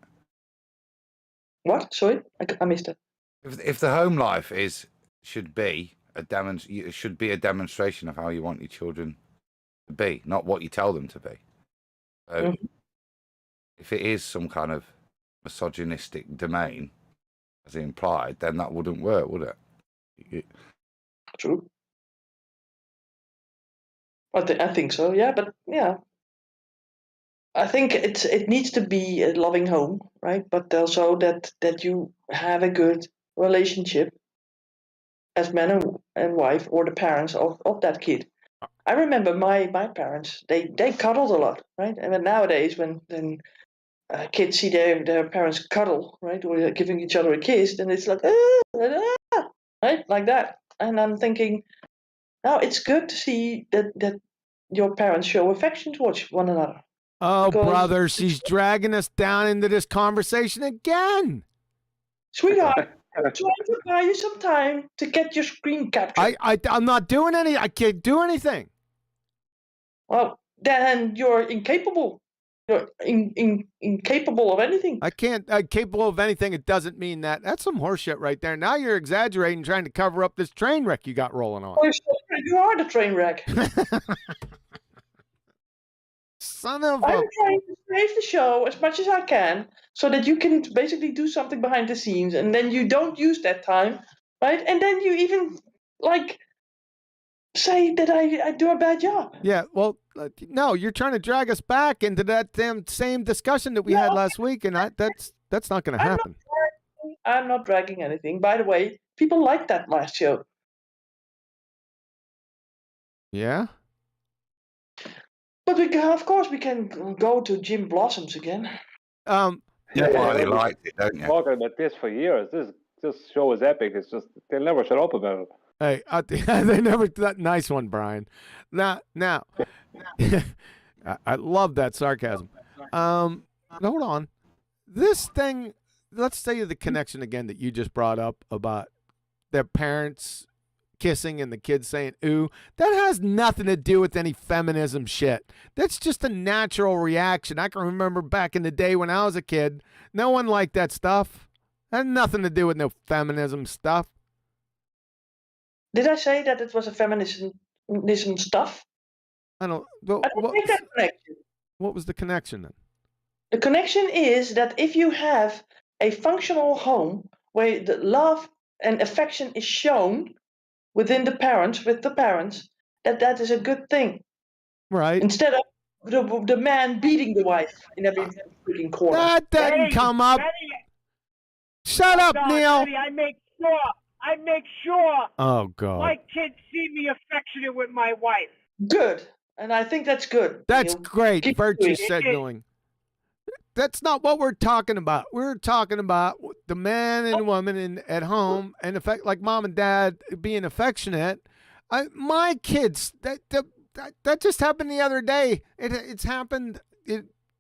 What? Sorry, I missed it. If the home life should be it should be a demonstration of how you want your children to be, not what you tell them to be. So if it is some kind of misogynistic domain, as implied, then that wouldn't work, would it? True. I think so. Yeah, but yeah. I think it needs to be a loving home, right? But also that you have a good relationship as man and wife, or the parents of that kid. I remember my parents, they cuddled a lot, right? And then nowadays when kids see their parents cuddle, right, or giving each other a kiss, then it's like, right, like that. And I'm thinking, now it's good to see that your parents show affection towards one another. Oh, Because- brother, she's dragging us down into this conversation again. Sweetheart, I'm trying to buy you some time to get your screen captured. I'm not doing any. I can't do anything. Well, then you're incapable. You're incapable of anything. I can't. Capable of anything. It doesn't mean that. That's some horseshit right there. Now you're exaggerating, trying to cover up this train wreck you got rolling on. You are the train wreck. Son of I'm a. trying to save the show as much as I can so that you can basically do something behind the scenes, and then you don't use that time, right? And then you even like say that I do a bad job. Yeah. Well, no, you're trying to drag us back into that damn same discussion that we had last week, and that's not going to happen. I'm not dragging anything. By the way, people liked that last show. Yeah. But of course, we can go to Jim Blossoms again. Yeah, well, they liked it, don't you? Talking about this for years. This show is epic. It's just they'll never shut up about it. Hey, they never. That nice one, Brian. Now, I love that sarcasm. Hold on. This thing. Let's say the connection again that you just brought up about their parents kissing and the kids saying ooh. That has nothing to do with any feminism shit. That's just a natural reaction. I can remember back in the day when I was a kid, no one liked that stuff. It had nothing to do with no feminism stuff. Did I say that it was a feminism stuff? I don't. I don't make that connection. What was the connection then? The connection is that if you have a functional home where the love and affection is shown within the parents, with the parents, that is a good thing. Right. Instead of the man beating the wife in every freaking corner. That didn't come up. Shut up, Neil. Eddie, I make sure Oh God. my kids see me affectionate with my wife. Good. And I think that's good. That's Neil. great. Keep Virtue doing it. signaling. That's not what we're talking about. We're talking about the man and woman at home, and like mom and dad being affectionate. My kids, that just happened the other day. It's happened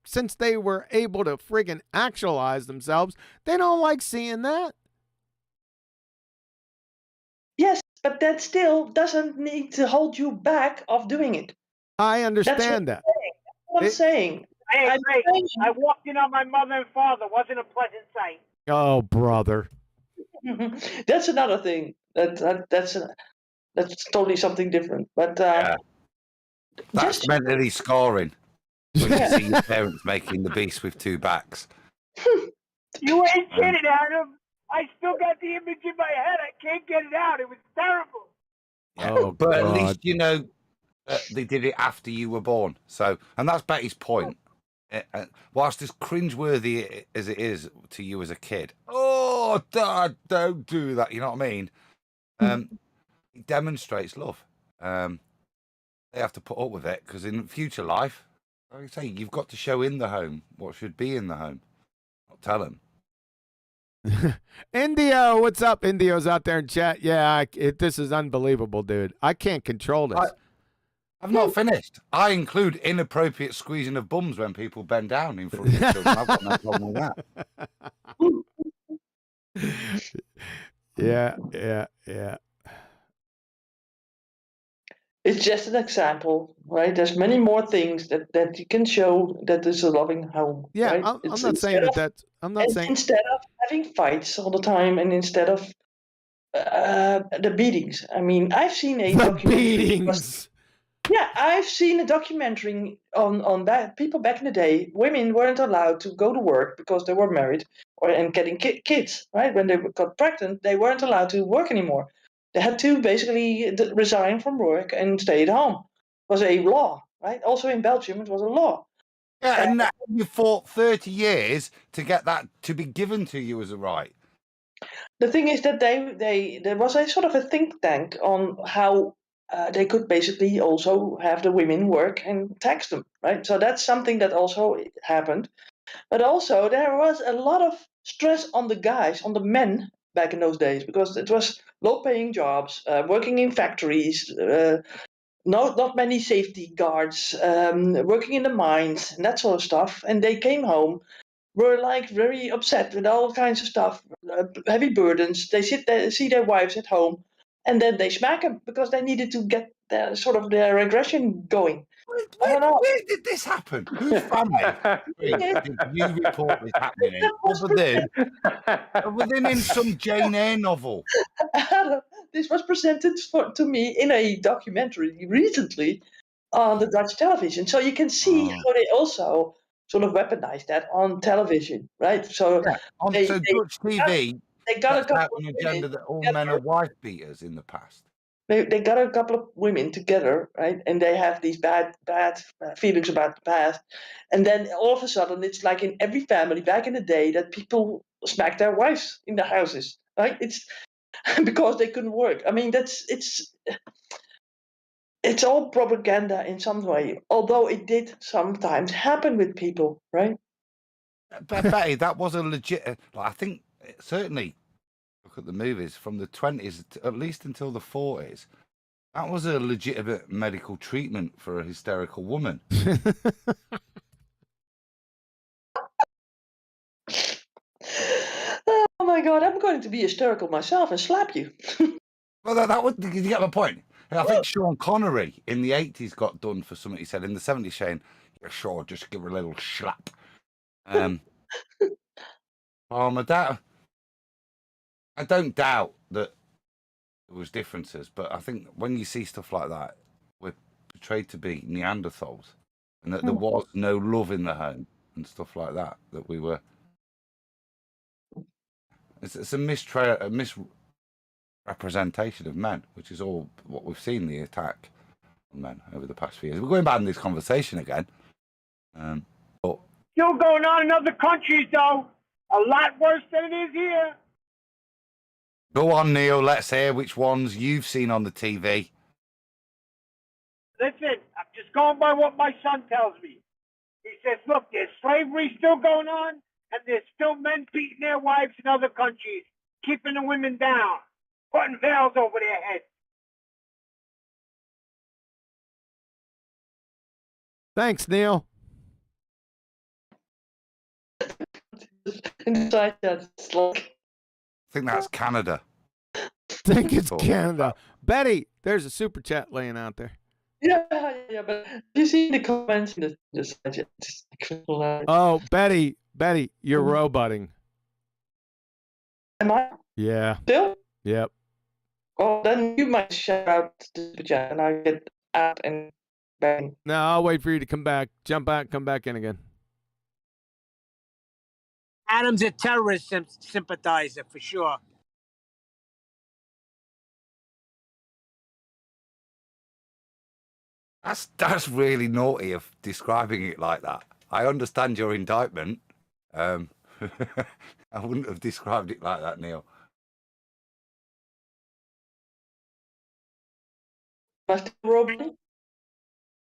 since they were able to friggin' actualize themselves. They don't like seeing that. Yes, but that still doesn't need to hold you back of doing it. I understand that. That's what I'm saying. Hey, I'm Ray, saying- I walked in on my mother and father. Wasn't a pleasant sight. Oh, brother. That's another thing. That's totally something different. But That's just mentally scoring. When you see your parents making the beast with two backs. You ain't kidding, Adam. I still got the image in my head. I can't get it out. It was terrible. Yeah. Oh, but at God. least you know they did it after you were born. So, and that's Betty's point. Whilst as cringeworthy as it is to you as a kid, oh, Dad, don't do that. You know what I mean? It demonstrates love. They have to put up with it because in future life, like I say, you've got to show in the home what should be in the home. Not tell them. Indio, what's up? Indio's out there in chat. Yeah, this is unbelievable, dude. I can't control this. I've not finished. I include inappropriate squeezing of bums when people bend down in front of the children. I've got no problem with that. Yeah. it's just an example, right? There's many more things that you can show that is a loving home. Yeah, right? I'm It's not saying instead of- I'm not saying. Instead of having fights all the time, and instead of the beatings. I mean, I've seen a The documentary. beatings. Yeah, I've seen a documentary on that. People back in the day, women weren't allowed to go to work because they were married and getting kids. Right, when they got pregnant, they weren't allowed to work anymore. They had to basically resign from work and stay at home. It was a law, right? Also in Belgium, it was a law. Yeah, and now you fought 30 years to get that to be given to you as a right. The thing is that there was a sort of a think tank on how they could basically also have the women work and tax them, right? So that's something that also happened. But also there was a lot of stress on the guys, on the men back in those days, because it was low-paying jobs, working in factories, not many safety guards, working in the mines and that sort of stuff. And they came home, were like very upset with all kinds of stuff, heavy burdens. They sit there, see their wives at home, and then they smack them because they needed to get their aggression going. I don't know. Where did this happen? Whose family did you report this happening in? Other than in some Jane Eyre novel. This was presented to me in a documentary recently on the Dutch television. So you can see how they also sort of weaponized that on television, right? So Yeah, on Dutch TV, they got a couple an of agenda women that all together. men are wife beaters in the past. They got a couple of women together, right? And they have these bad feelings about the past. And then all of a sudden, it's like in every family back in the day that people smack their wives in the houses, right? It's because they couldn't work. I mean, it's all propaganda in some way, although it did sometimes happen with people, right? But Betty, that was a legit. I think certainly look at the movies from the 20s, at least until the 40s. That was a legitimate medical treatment for a hysterical woman. Oh my God, I'm going to be hysterical myself and slap you. Well, that was. Did you get my point? I think Sean Connery in the 80s got done for something he said in the 70s, saying, "Yeah, sure, just give her a little slap." I don't doubt that there was differences, but I think when you see stuff like that, we're portrayed to be Neanderthals, and that there was no love in the home and stuff like that. That we were. It's a misrepresentation of men, which is all what we've seen the attack on men over the past few years. We're going back in this conversation again. But Still going on in other countries, though. A lot worse than it is here. go on, Neil. Let's hear which ones you've seen on the TV. Listen, I'm just going by what my son tells me. He says, look, there's slavery still going on, and there's still men beating their wives in other countries, keeping the women down, putting veils over their heads. Thanks, Neil. Inside that, it's like, I think that's Canada. I think it's Canada. Betty, there's a super chat laying out there. yeah, but you see the comments in the side. Oh, Betty, you're roboting. Am I Yeah. still? Yep. Oh, then you might shout out the super chat and I get out and bang. No, I'll wait for you to come back. Jump out, come back in again. Adam's a terrorist sympathizer for sure. That's really naughty of describing it like that. I understand your indictment. I wouldn't have described it like that, Neil.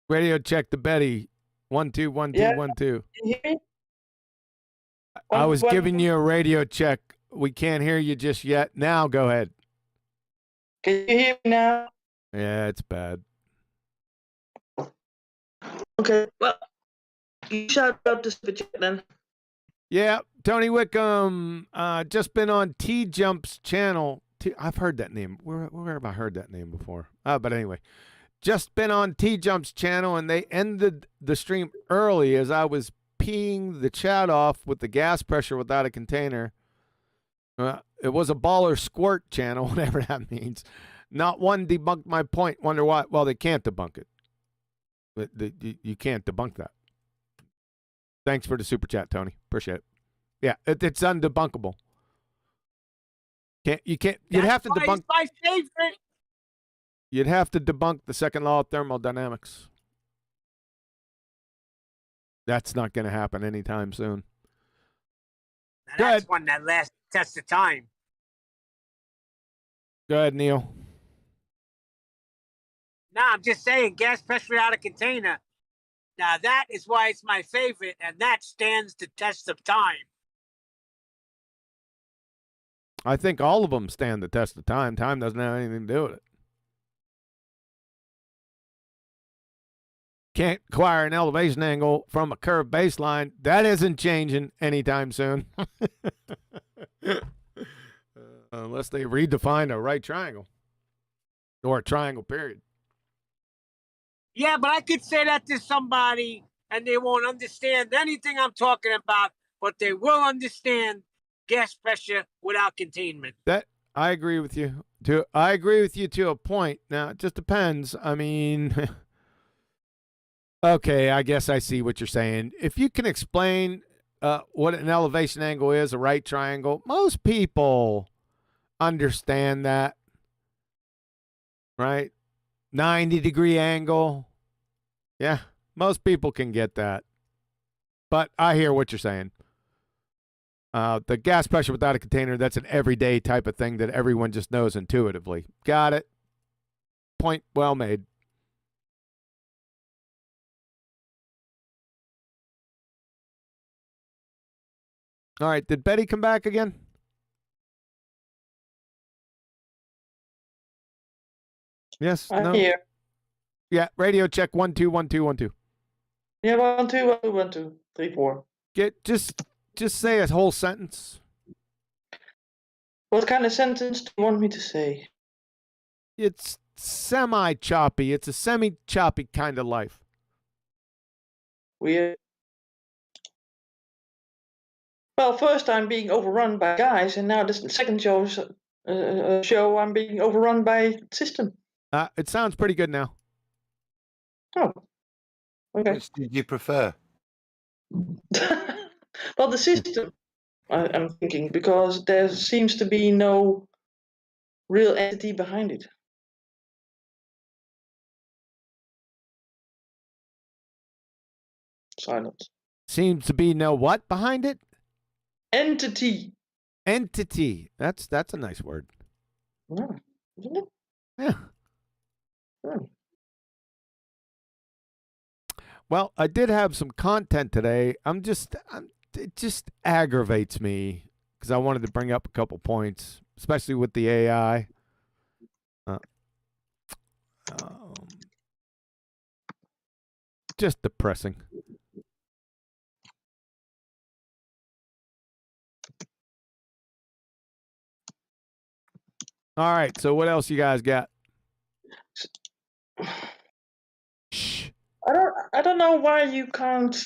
Radio check to Betty. 1 2 1 2 1 2. Can you hear me? I was giving you a radio check. We can't hear you just yet. Now go ahead. Can you hear me now? Yeah, it's bad. Okay, well, you shout out the super chat then. Yeah, Tony Wickham, just been on T Jump's channel. I've heard that name. Where have I heard that name before? But anyway, just been on T Jump's channel, and they ended the stream early as I was peeing the chat off with the gas pressure without a container. It was a baller squirt channel, whatever that means. Not one debunked my point. Wonder why? Well, they can't debunk it. But you can't debunk that. Thanks for the super chat, Tony. Appreciate it. Yeah, it's undebunkable. You can't. You'd have to debunk. It's my favorite. You'd have to debunk the second law of thermodynamics. That's not going to happen anytime soon. Now, that's one that lasts the test of time. Go ahead, Neil. No, I'm just saying, gas pressure out of container. Now, that is why it's my favorite, and that stands the test of time. I think all of them stand the test of time. Time doesn't have anything to do with it. Can't acquire an elevation angle from a curved baseline. That isn't changing anytime soon. Unless they redefine a right triangle. Or a triangle, period. Yeah, but I could say that to somebody, and they won't understand anything I'm talking about, but they will understand gas pressure without containment. That I agree with you. I agree with you to a point. Now, it just depends. I mean... Okay, I guess I see what you're saying. If you can explain what an elevation angle is, a right triangle, most people understand that, right? 90-degree angle. Yeah, most people can get that. But I hear what you're saying. The gas pressure without a container, that's an everyday type of thing that everyone just knows intuitively. Got it. Point well made. All right, did Betty come back again? Yes. I'm no. here. Yeah, radio check 1 2 1 2 1 2. Yeah, 1 2 1 2 1 2 3 4. Just say a whole sentence. What kind of sentence do you want me to say? It's semi-choppy. It's a semi-choppy kind of life. Weird. Well, first I'm being overrun by guys, and now this second show I'm being overrun by system. It sounds pretty good now. Oh, okay. Which did you prefer? Well, the system, I'm thinking, because there seems to be no real entity behind it. Silence. Seems to be no what behind it? Entity. Entity. That's a nice word. Yeah, isn't it? Yeah. Well, I did have some content today. It just aggravates me because I wanted to bring up a couple points, especially with the AI. Just depressing. All right, so what else you guys got? Shh. I don't know why you can't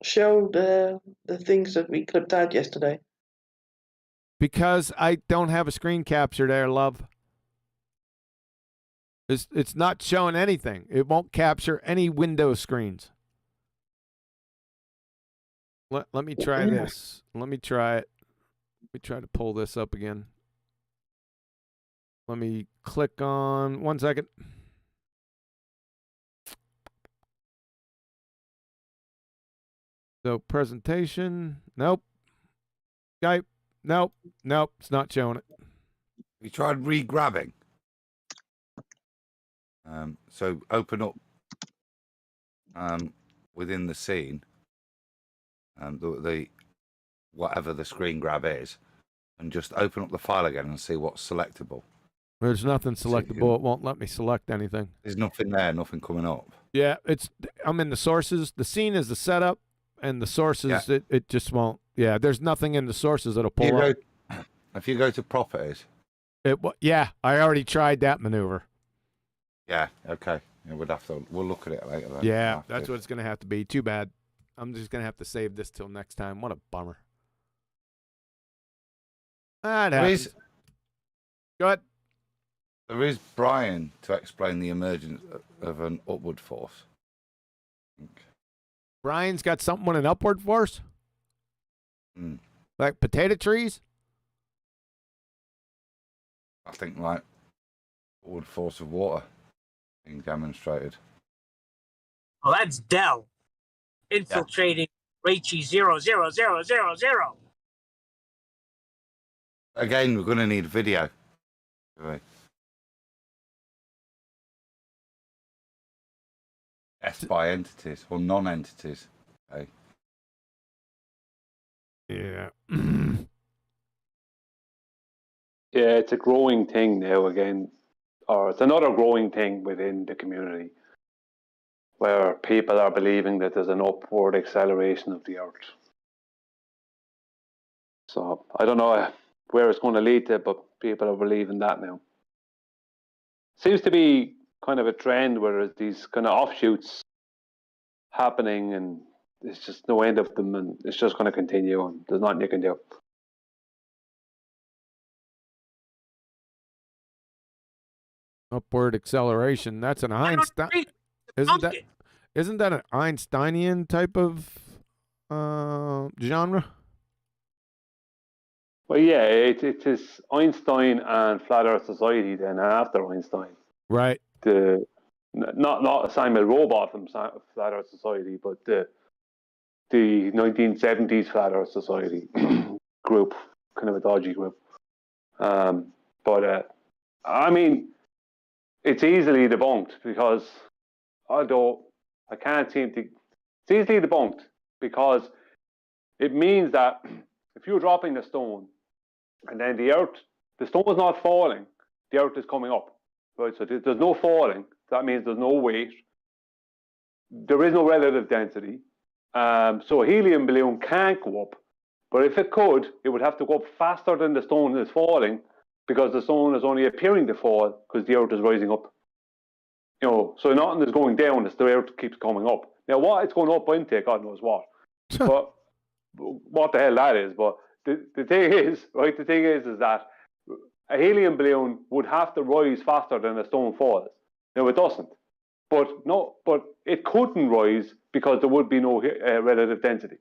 show the things that we clipped out yesterday. Because I don't have a screen capture there, love. It's not showing anything. It won't capture any Windows screens. Let me try this. Let me try it. Let me try to pull this up again. Let me click on 1 second. So presentation, nope. Skype, nope. It's not showing it. You tried re-grabbing. So open up within the scene, the whatever the screen grab is, and just open up the file again and see what's selectable. There's nothing selectable. It won't let me select anything. There's nothing there, nothing coming up. Yeah, I'm in the sources. The scene is the setup, and the sources, it just won't. Yeah, there's nothing in the sources that'll pull up. If you go to properties. Yeah, I already tried that maneuver. Yeah, okay. Yeah, we'll look at it later then. Yeah, that's what it's going to have to be. Too bad. I'm just going to have to save this till next time. What a bummer. That There happens. is, Go ahead. there is Brian to explain the emergence of an upward force. Brian's got something with an upward force? Hmm. Like potato trees? I think like upward force of water being demonstrated. Well, that's Dell infiltrating Raichi 00000. Again, we're going to need video. Right. S by entities or non-entities. Okay. Yeah. Yeah, it's a growing thing now again, or it's another growing thing within the community where people are believing that there's an upward acceleration of the Earth. So I don't know where it's going to lead to, but people are believing that now. Seems to be kind of a trend where there's these kind of offshoots happening, and there's just no end of them, and it's just going to continue, and there's nothing you can do. Upward acceleration. That's an I don't Einstein. agree. Isn't that an Einsteinian type of genre? Well, yeah, it is Einstein and Flat Earth Society then after Einstein. Right. Not Samuel Robot from Flat Earth Society, but the 1970s Flat Earth Society group, kind of a dodgy group. But I mean, it's easily debunked because although I can't seem to, it's easily debunked because it means that if you're dropping a stone and then the stone is not falling, the Earth is coming up, right? So there's no falling. That means there's no weight. There is no relative density. So a helium balloon can't go up. But if it could, it would have to go up faster than the stone is falling because the stone is only appearing to fall because the Earth is rising up. You know, so nothing is going down as the Earth keeps coming up. Now, what it's going up into, God knows what. But what the hell that is. But the thing is, right, the thing is that a helium balloon would have to rise faster than a stone falls. Now, it doesn't. But it couldn't rise because there would be no relative density.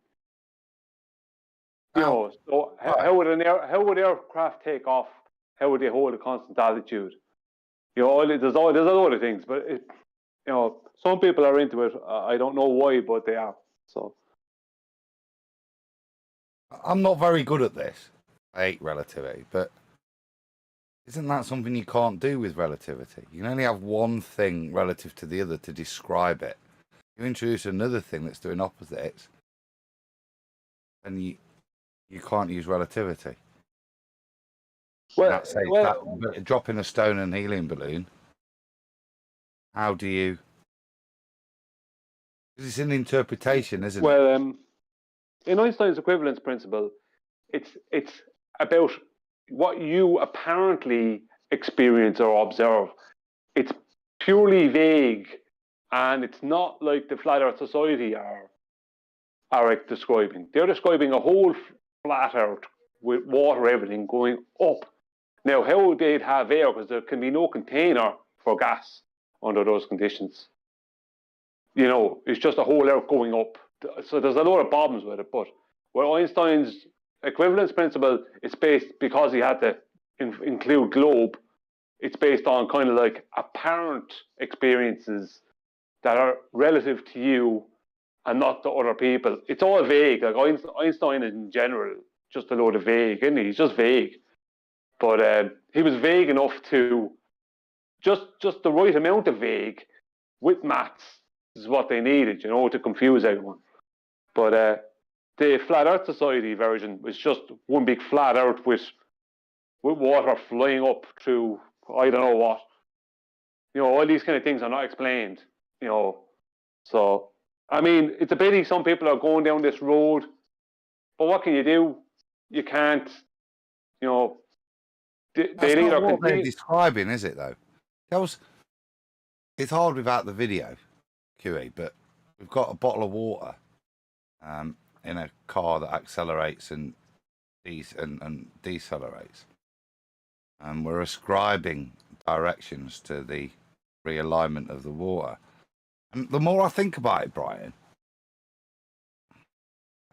You know, so how would aircraft take off? How would they hold a constant altitude? You know, there's a lot of things, but you know, some people are into it. I don't know why, but they are. So I'm not very good at this. I hate relativity, but isn't that something you can't do with relativity? You can only have one thing relative to the other to describe it. You introduce another thing that's doing opposites, and you can't use relativity. Dropping a stone and helium balloon. How do you? It's an interpretation, isn't it? Well, in Einstein's equivalence principle, it's about what you apparently experience or observe. It's purely vague, and it's not like the Flat Earth Society are describing. They're describing a whole flat Earth with water, everything going up. Now, how they'd have air, because there can be no container for gas under those conditions. You know, it's just a whole Earth going up. So there's a lot of problems with it. But where Einstein's equivalence principle is based, because he had to include globe, it's based on kind of like apparent experiences that are relative to you and not to other people. It's all vague. Like Einstein in general, just a load of vague, isn't he? He's just vague. But he was vague enough to just the right amount of vague with maths is what they needed, you know, to confuse everyone. But the Flat Earth Society version was just one big flat Earth with water flying up through I don't know what. You know, all these kind of things are not explained, you know. So, I mean, it's a pity some people are going down this road, but what can you do? You can't, you know. That's not what they're describing, is it, though? It's hard without the video, QE, but we've got a bottle of water in a car that accelerates and and decelerates. And we're ascribing directions to the realignment of the water. And the more I think about it, Brian,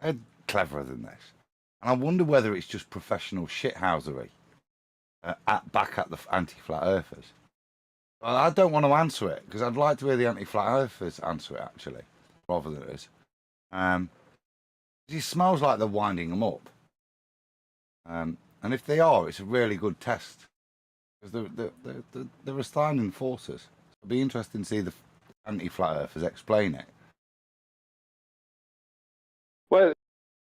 they're cleverer than this. And I wonder whether it's just professional shithousery back at the anti-flat earthers. Well, I don't want to answer it because I'd like to hear the anti-flat earthers answer it actually, rather than us. It smells like they're winding them up. And if they are, it's a really good test because they're assigning forces. It'll be interesting to see the anti-flat earthers explain it. Well,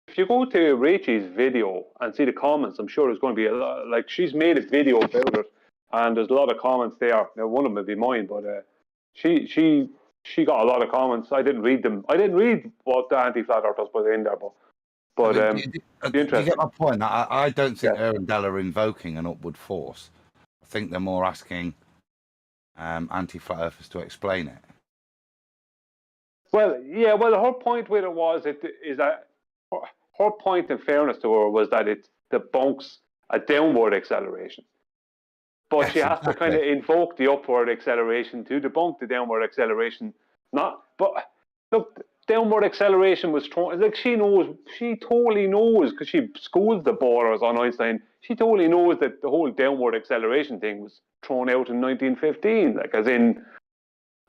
if you go to Rachel's video and see the comments, I'm sure there's going to be a lot. Like, she's made a video about it, and there's a lot of comments there. Now, one of them would be mine, but she got a lot of comments. I didn't read them. I didn't read what the anti-flat earthers put in there, but do you get my point? I don't think Arundel are invoking an upward force. I think they're more asking anti-flat earthers to explain it. Well, yeah. Well, the whole point with it is that her point, in fairness to her, was that it debunks a downward acceleration. But Yes, she has to kind of invoke the upward acceleration to debunk the downward acceleration. But look, downward acceleration was thrown. Like, she totally knows, because she schools the ballers on Einstein. She totally knows that the whole downward acceleration thing was thrown out in 1915, like, as in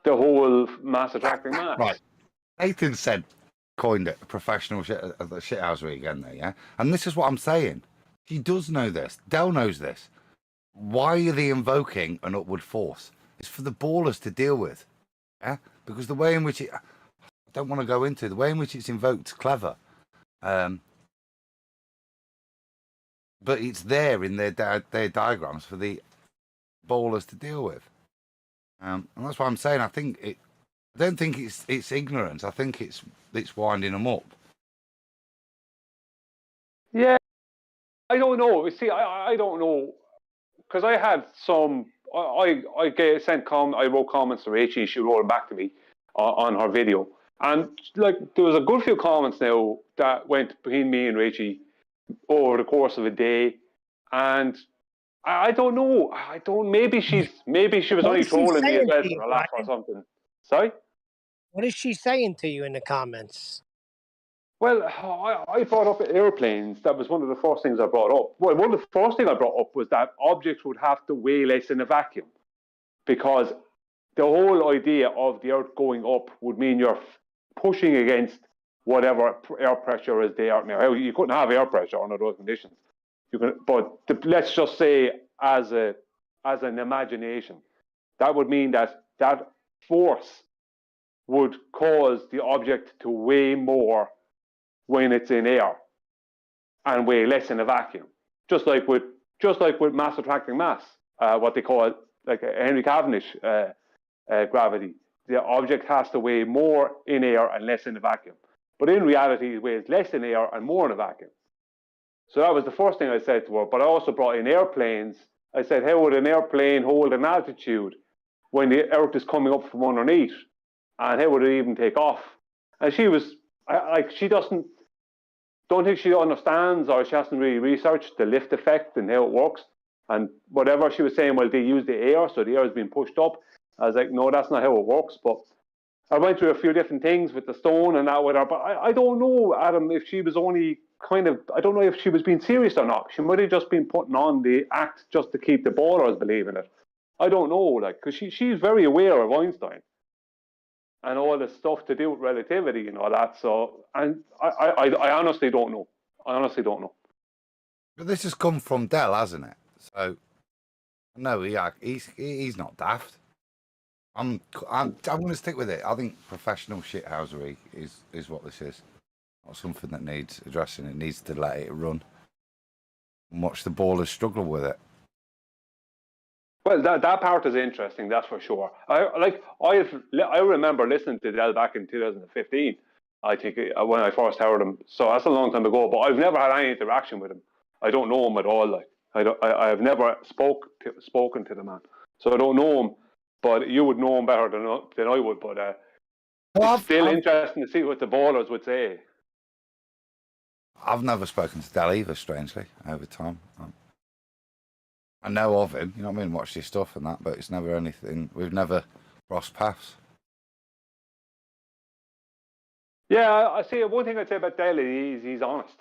the whole mass attracting mass. Right. Nathan coined it, professional shithousery again there, yeah? And this is what I'm saying. She does know this. Del knows this. Why are they invoking an upward force? It's for the ballers to deal with, yeah? Because the way in which I don't want to go into, the way in which it's invoked is clever. But it's there in their diagrams for the ballers to deal with. And that's why I'm saying I don't think it's ignorance. I think it's winding them up. Yeah, I don't know. See, I don't know, because I had some. I wrote comments to Rachel. She wrote it back to me on her video, and like, there was a good few comments now that went between me and Rachel over the course of a day, and I don't know. Maybe she was only trolling me as well for a laugh or something. Sorry? What is she saying to you in the comments? Well, I brought up airplanes. That was one of the first things I brought up. Well, one of the first things I brought up was that objects would have to weigh less in a vacuum, because the whole idea of the Earth going up would mean you're pushing against whatever air pressure is there. Now, you couldn't have air pressure under those conditions. Let's just say, as an imagination, that would mean that force would cause the object to weigh more when it's in air and weigh less in a vacuum. Just like with mass attracting mass, what they call, like, Henry Cavendish gravity. The object has to weigh more in air and less in a vacuum. But in reality, it weighs less in air and more in a vacuum. So that was the first thing I said to her. But I also brought in airplanes. I said, how would an airplane hold an altitude when the Earth is coming up from underneath? And how would it even take off? And she was she don't think she understands, or she hasn't really researched the lift effect and how it works. And whatever she was saying, well, they use the air, so the air is being pushed up. I was like, no, that's not how it works. But I went through a few different things with the stone and that with her. But I don't know, Adam, if she was only I don't know if she was being serious or not. She might have just been putting on the act just to keep the ballers believing it. I don't know, because she's very aware of Einstein and all the stuff to do with relativity and all that. So, and I honestly don't know. But this has come from Del, hasn't it? So, no, he's not daft. I'm going to stick with it. I think professional shithousery is what this is. Not something that needs addressing. It needs to let it run and watch the ballers struggle with it. Well, that part is interesting, that's for sure. I remember listening to Del back in 2015. I think when I first heard him. So that's a long time ago. But I've never had any interaction with him. I don't know him at all. I've never spoken to the man, so I don't know him. But you would know him better than I would. But it's still interesting to see what the ballers would say. I've never spoken to Del either, strangely, over time. I know of him, you know what I mean, watched his stuff and that, but it's never anything, we've never crossed paths. Yeah, I see. One thing I'd say about Dale is he's honest.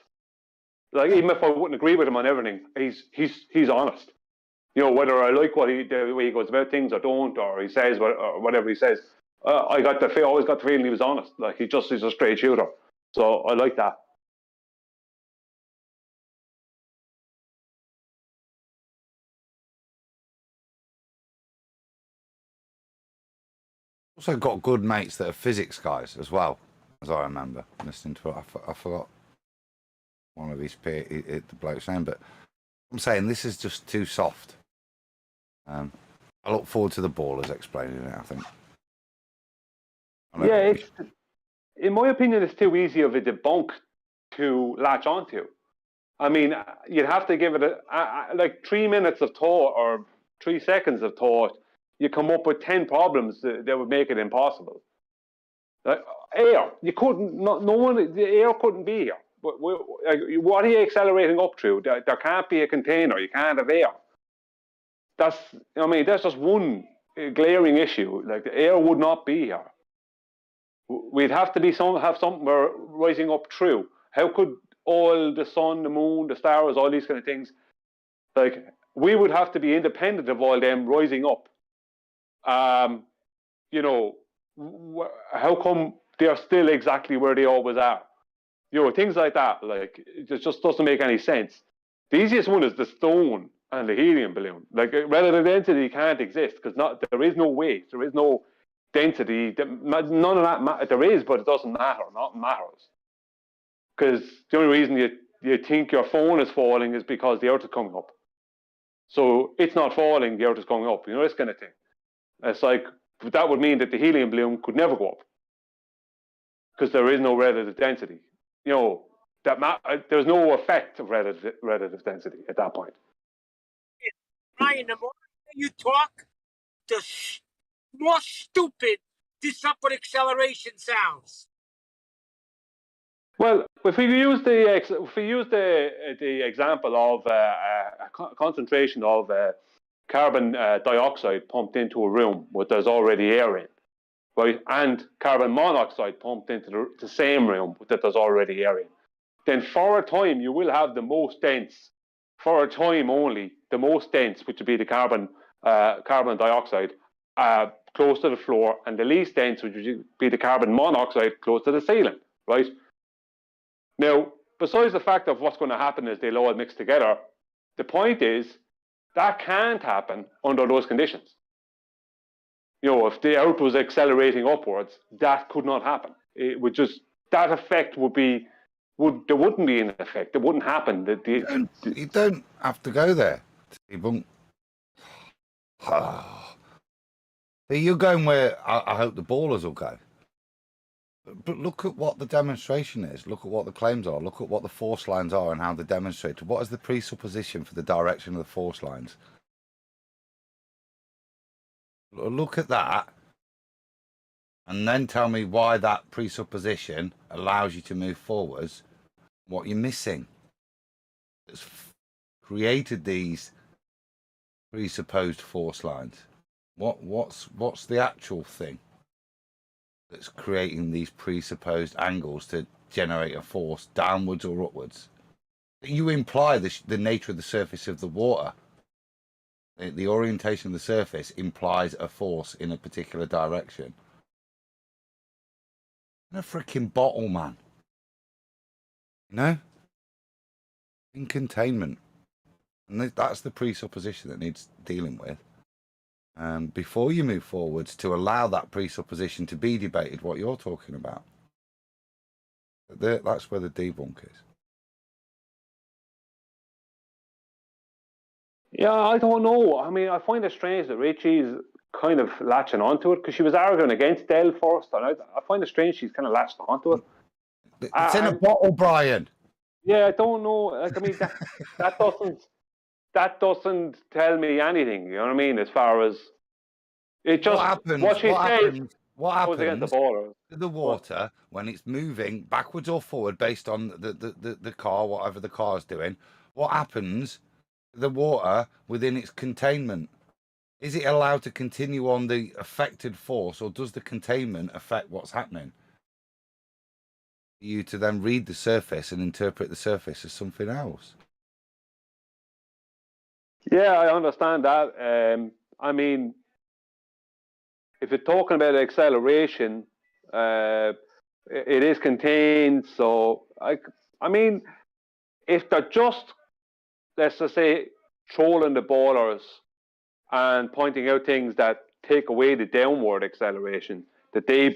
Like, even if I wouldn't agree with him on everything, he's honest. You know, whether I like the way he goes about things or don't, or he says or whatever he says, I always got the feeling he was honest. Like, he's a straight shooter. So I like that. Also got good mates that are physics guys as well, as I remember listening to it. I forgot one of his peers, the bloke saying, but I'm saying this is just too soft. I look forward to the ballers explaining it, I think. Yeah, in my opinion, it's too easy of a debunk to latch onto. I mean, you'd have to give it like 3 minutes of thought or 3 seconds of thought. You come up with 10 problems that would make it impossible. Like air, you couldn't. No one. The air couldn't be here. What are you accelerating up through? There can't be a container. You can't have air. That's just one glaring issue. Like, the air would not be here. We'd have to have something we're rising up through. How could all the sun, the moon, the stars, all these kind of things, like, we would have to be independent of all them rising up. You know, how come they're still exactly where they always are? You know, things like that. Like, it just doesn't make any sense. The easiest one is the stone and the helium balloon. Like, relative density can't exist because there is no weight, there is no density. None of that there is, but it doesn't matter. Nothing matters. Because the only reason you think your phone is falling is because the Earth is coming up. So it's not falling, the Earth is going up. You know, this kind of thing. It's like, that would mean that the helium balloon could never go up because there is no relative density. You know, there's no effect of relative density at that point. Ryan, the more you talk, the more stupid this upward acceleration sounds. Well, if we use the example of a concentration of carbon dioxide pumped into a room where there's already air in, right, and carbon monoxide pumped into the same room that there's already air in, then for a time you will have the most dense, for a time only, the most dense, which would be the carbon dioxide, close to the floor, and the least dense, which would be the carbon monoxide, close to the ceiling, right? Now, besides the fact of what's going to happen is they'll all mix together, the point is that can't happen under those conditions. You know, if the Earth was accelerating upwards, that could not happen. It would just, that effect there wouldn't be an effect. It wouldn't happen. You don't have to go there. You're going where I hope the ballers will go. But look at what the demonstration is. Look at what the claims are. Look at what the force lines are and how they're demonstrated. What is the presupposition for the direction of the force lines? Look at that. And then tell me why that presupposition allows you to move forwards. What you're missing. It's created these presupposed force lines. What's the actual thing that's creating these presupposed angles to generate a force downwards or upwards? You imply the nature of the surface of the water. The orientation of the surface implies a force in a particular direction. In a freaking bottle, man. You know? In containment. And that's the presupposition that needs dealing with. Before you move forwards, to allow that presupposition to be debated, what you're talking about. That's where the debunk is. Yeah, I don't know. I mean, I find it strange that Richie's kind of latching onto it because she was arguing against Dell first, and I find it strange she's kind of latched onto it. It's in a bottle, Brian. Yeah, I don't know. Like, I mean, that doesn't tell me anything. You know what I mean? As far as it just what What Goes against the happens boiler. to the water when it's moving backwards or forward based on the car, whatever the car is doing? What happens to the water within its containment? Is it allowed to continue on the affected force, or does the containment affect what's happening? You to then read the surface and interpret the surface as something else. Yeah, I understand that. I mean, if you're talking about acceleration, it is contained. So I mean, if they're just, let's just say, trolling the ballers and pointing out things that take away the downward acceleration that they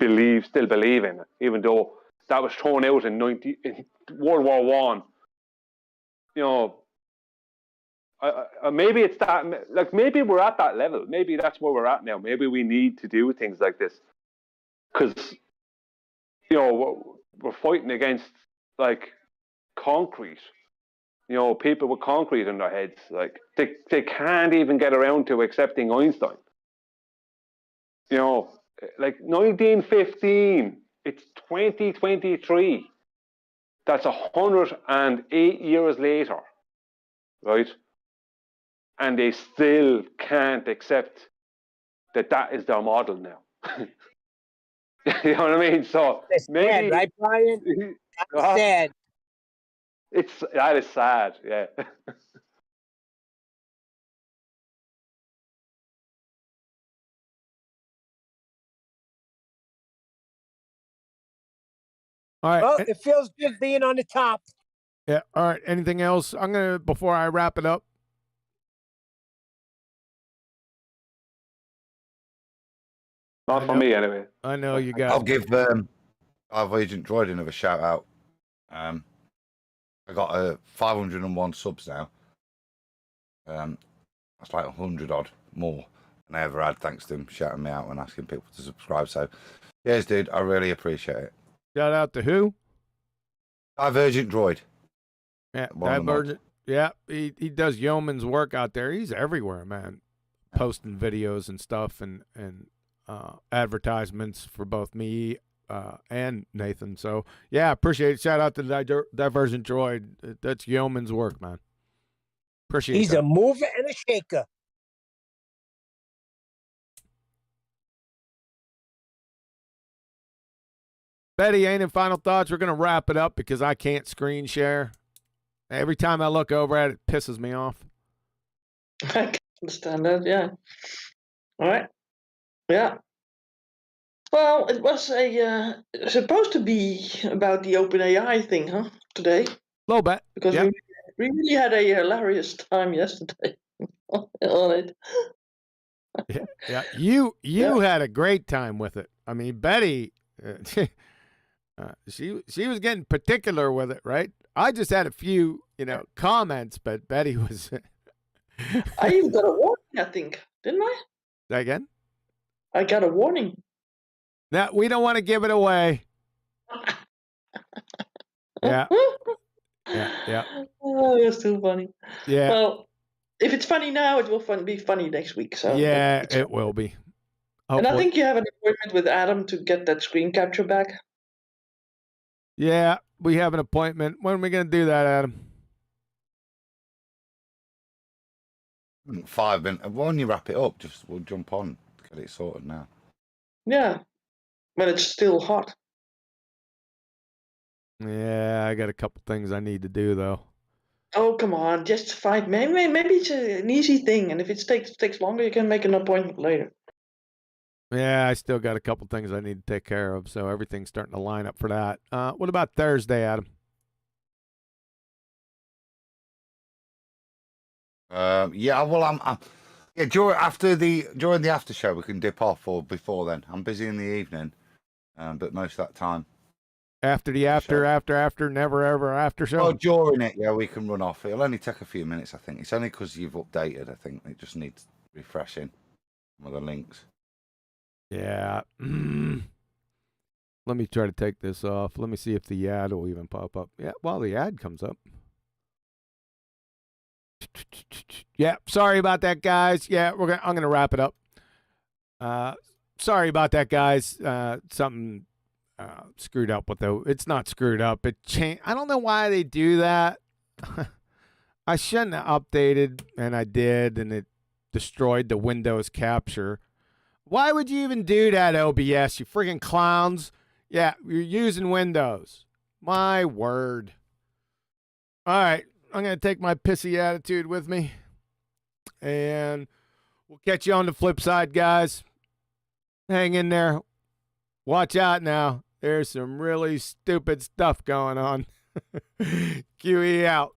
still believe in, even though that was thrown out in World War One. You know, maybe it's that. Like maybe we're at that level. Maybe that's where we're at now. Maybe we need to do things like this because we're fighting against like concrete. People with concrete in their heads, like they can't even get around to accepting Einstein. Like 1915, it's 2023. That's 108 years later, right? And they still can't accept that is their model now. You know what I mean? So That's maybe sad, right, Brian? That's sad. That is sad, yeah. All right. Well, it feels good being on the top. Yeah. All right. Anything else? Before I wrap it up. Not for me, anyway. I know you guys. I'll give our Agent Droid another shout out. I got 501 subs now. That's like 100 odd more than I ever had, thanks to him shouting me out and asking people to subscribe. So, yes, dude, I really appreciate it. Shout out to who? Divergent Droid. Yeah, Divergent. Yeah, he does yeoman's work out there. He's everywhere, man. Posting videos and stuff and advertisements for both me and Nathan. So, yeah, appreciate it. Shout out to Divergent Droid. That's yeoman's work, man. Appreciate it. He's a mover and a shaker. Betty, any final thoughts? We're going to wrap it up because I can't screen share. Every time I look over at it, it pisses me off. I can understand that, yeah. All right. Yeah. Well, it was supposed to be about the OpenAI thing, huh? Today. A little bit. Because yep. we really had a hilarious time yesterday on it. Yeah. You had a great time with it. I mean, Betty, she was getting particular with it, right? I just had a few, comments, but Betty was. I even got a warning, I think, didn't I? Say again? I got a warning. Now, we don't want to give it away. Yeah. Yeah. Oh, that's too funny. Yeah. Well, if it's funny now, it will be funny next week. So yeah, it will be. Hopefully. And I think you have an appointment with Adam to get that screen capture back. Yeah, we have an appointment. When are we going to do that, Adam? 5 minutes. When you wrap it up, we'll jump on to get it sorted now. Yeah, but it's still hot. Yeah, I got a couple things I need to do though. Oh, come on, just 5 minutes. Maybe it's an easy thing, and if it takes longer, you can make an appointment later. Yeah, I still got a couple things I need to take care of, so everything's starting to line up for that. What about Thursday, Adam? Yeah, well, during the after show we can dip off, or before then. I'm busy in the evening, but most of that time. After the after, never ever after show. Oh, during it, yeah, we can run off. It'll only take a few minutes, I think. It's only because you've updated. I think it just needs refreshing with the links. Yeah. Let me try to take this off. Let me see if the ad will even pop up. Yeah, while the ad comes up. Yeah, sorry about that, guys. Yeah, I'm gonna wrap it up. sorry about that, guys. Something screwed up with the. It's not screwed up. It changed. I don't know why they do that. I shouldn't have updated, and I did, and it destroyed the Windows capture. Why would you even do that, OBS? You freaking clowns. Yeah, you're using Windows. My word. All right, I'm going to take my pissy attitude with me, and we'll catch you on the flip side, guys. Hang in there. Watch out now. There's some really stupid stuff going on. QE out.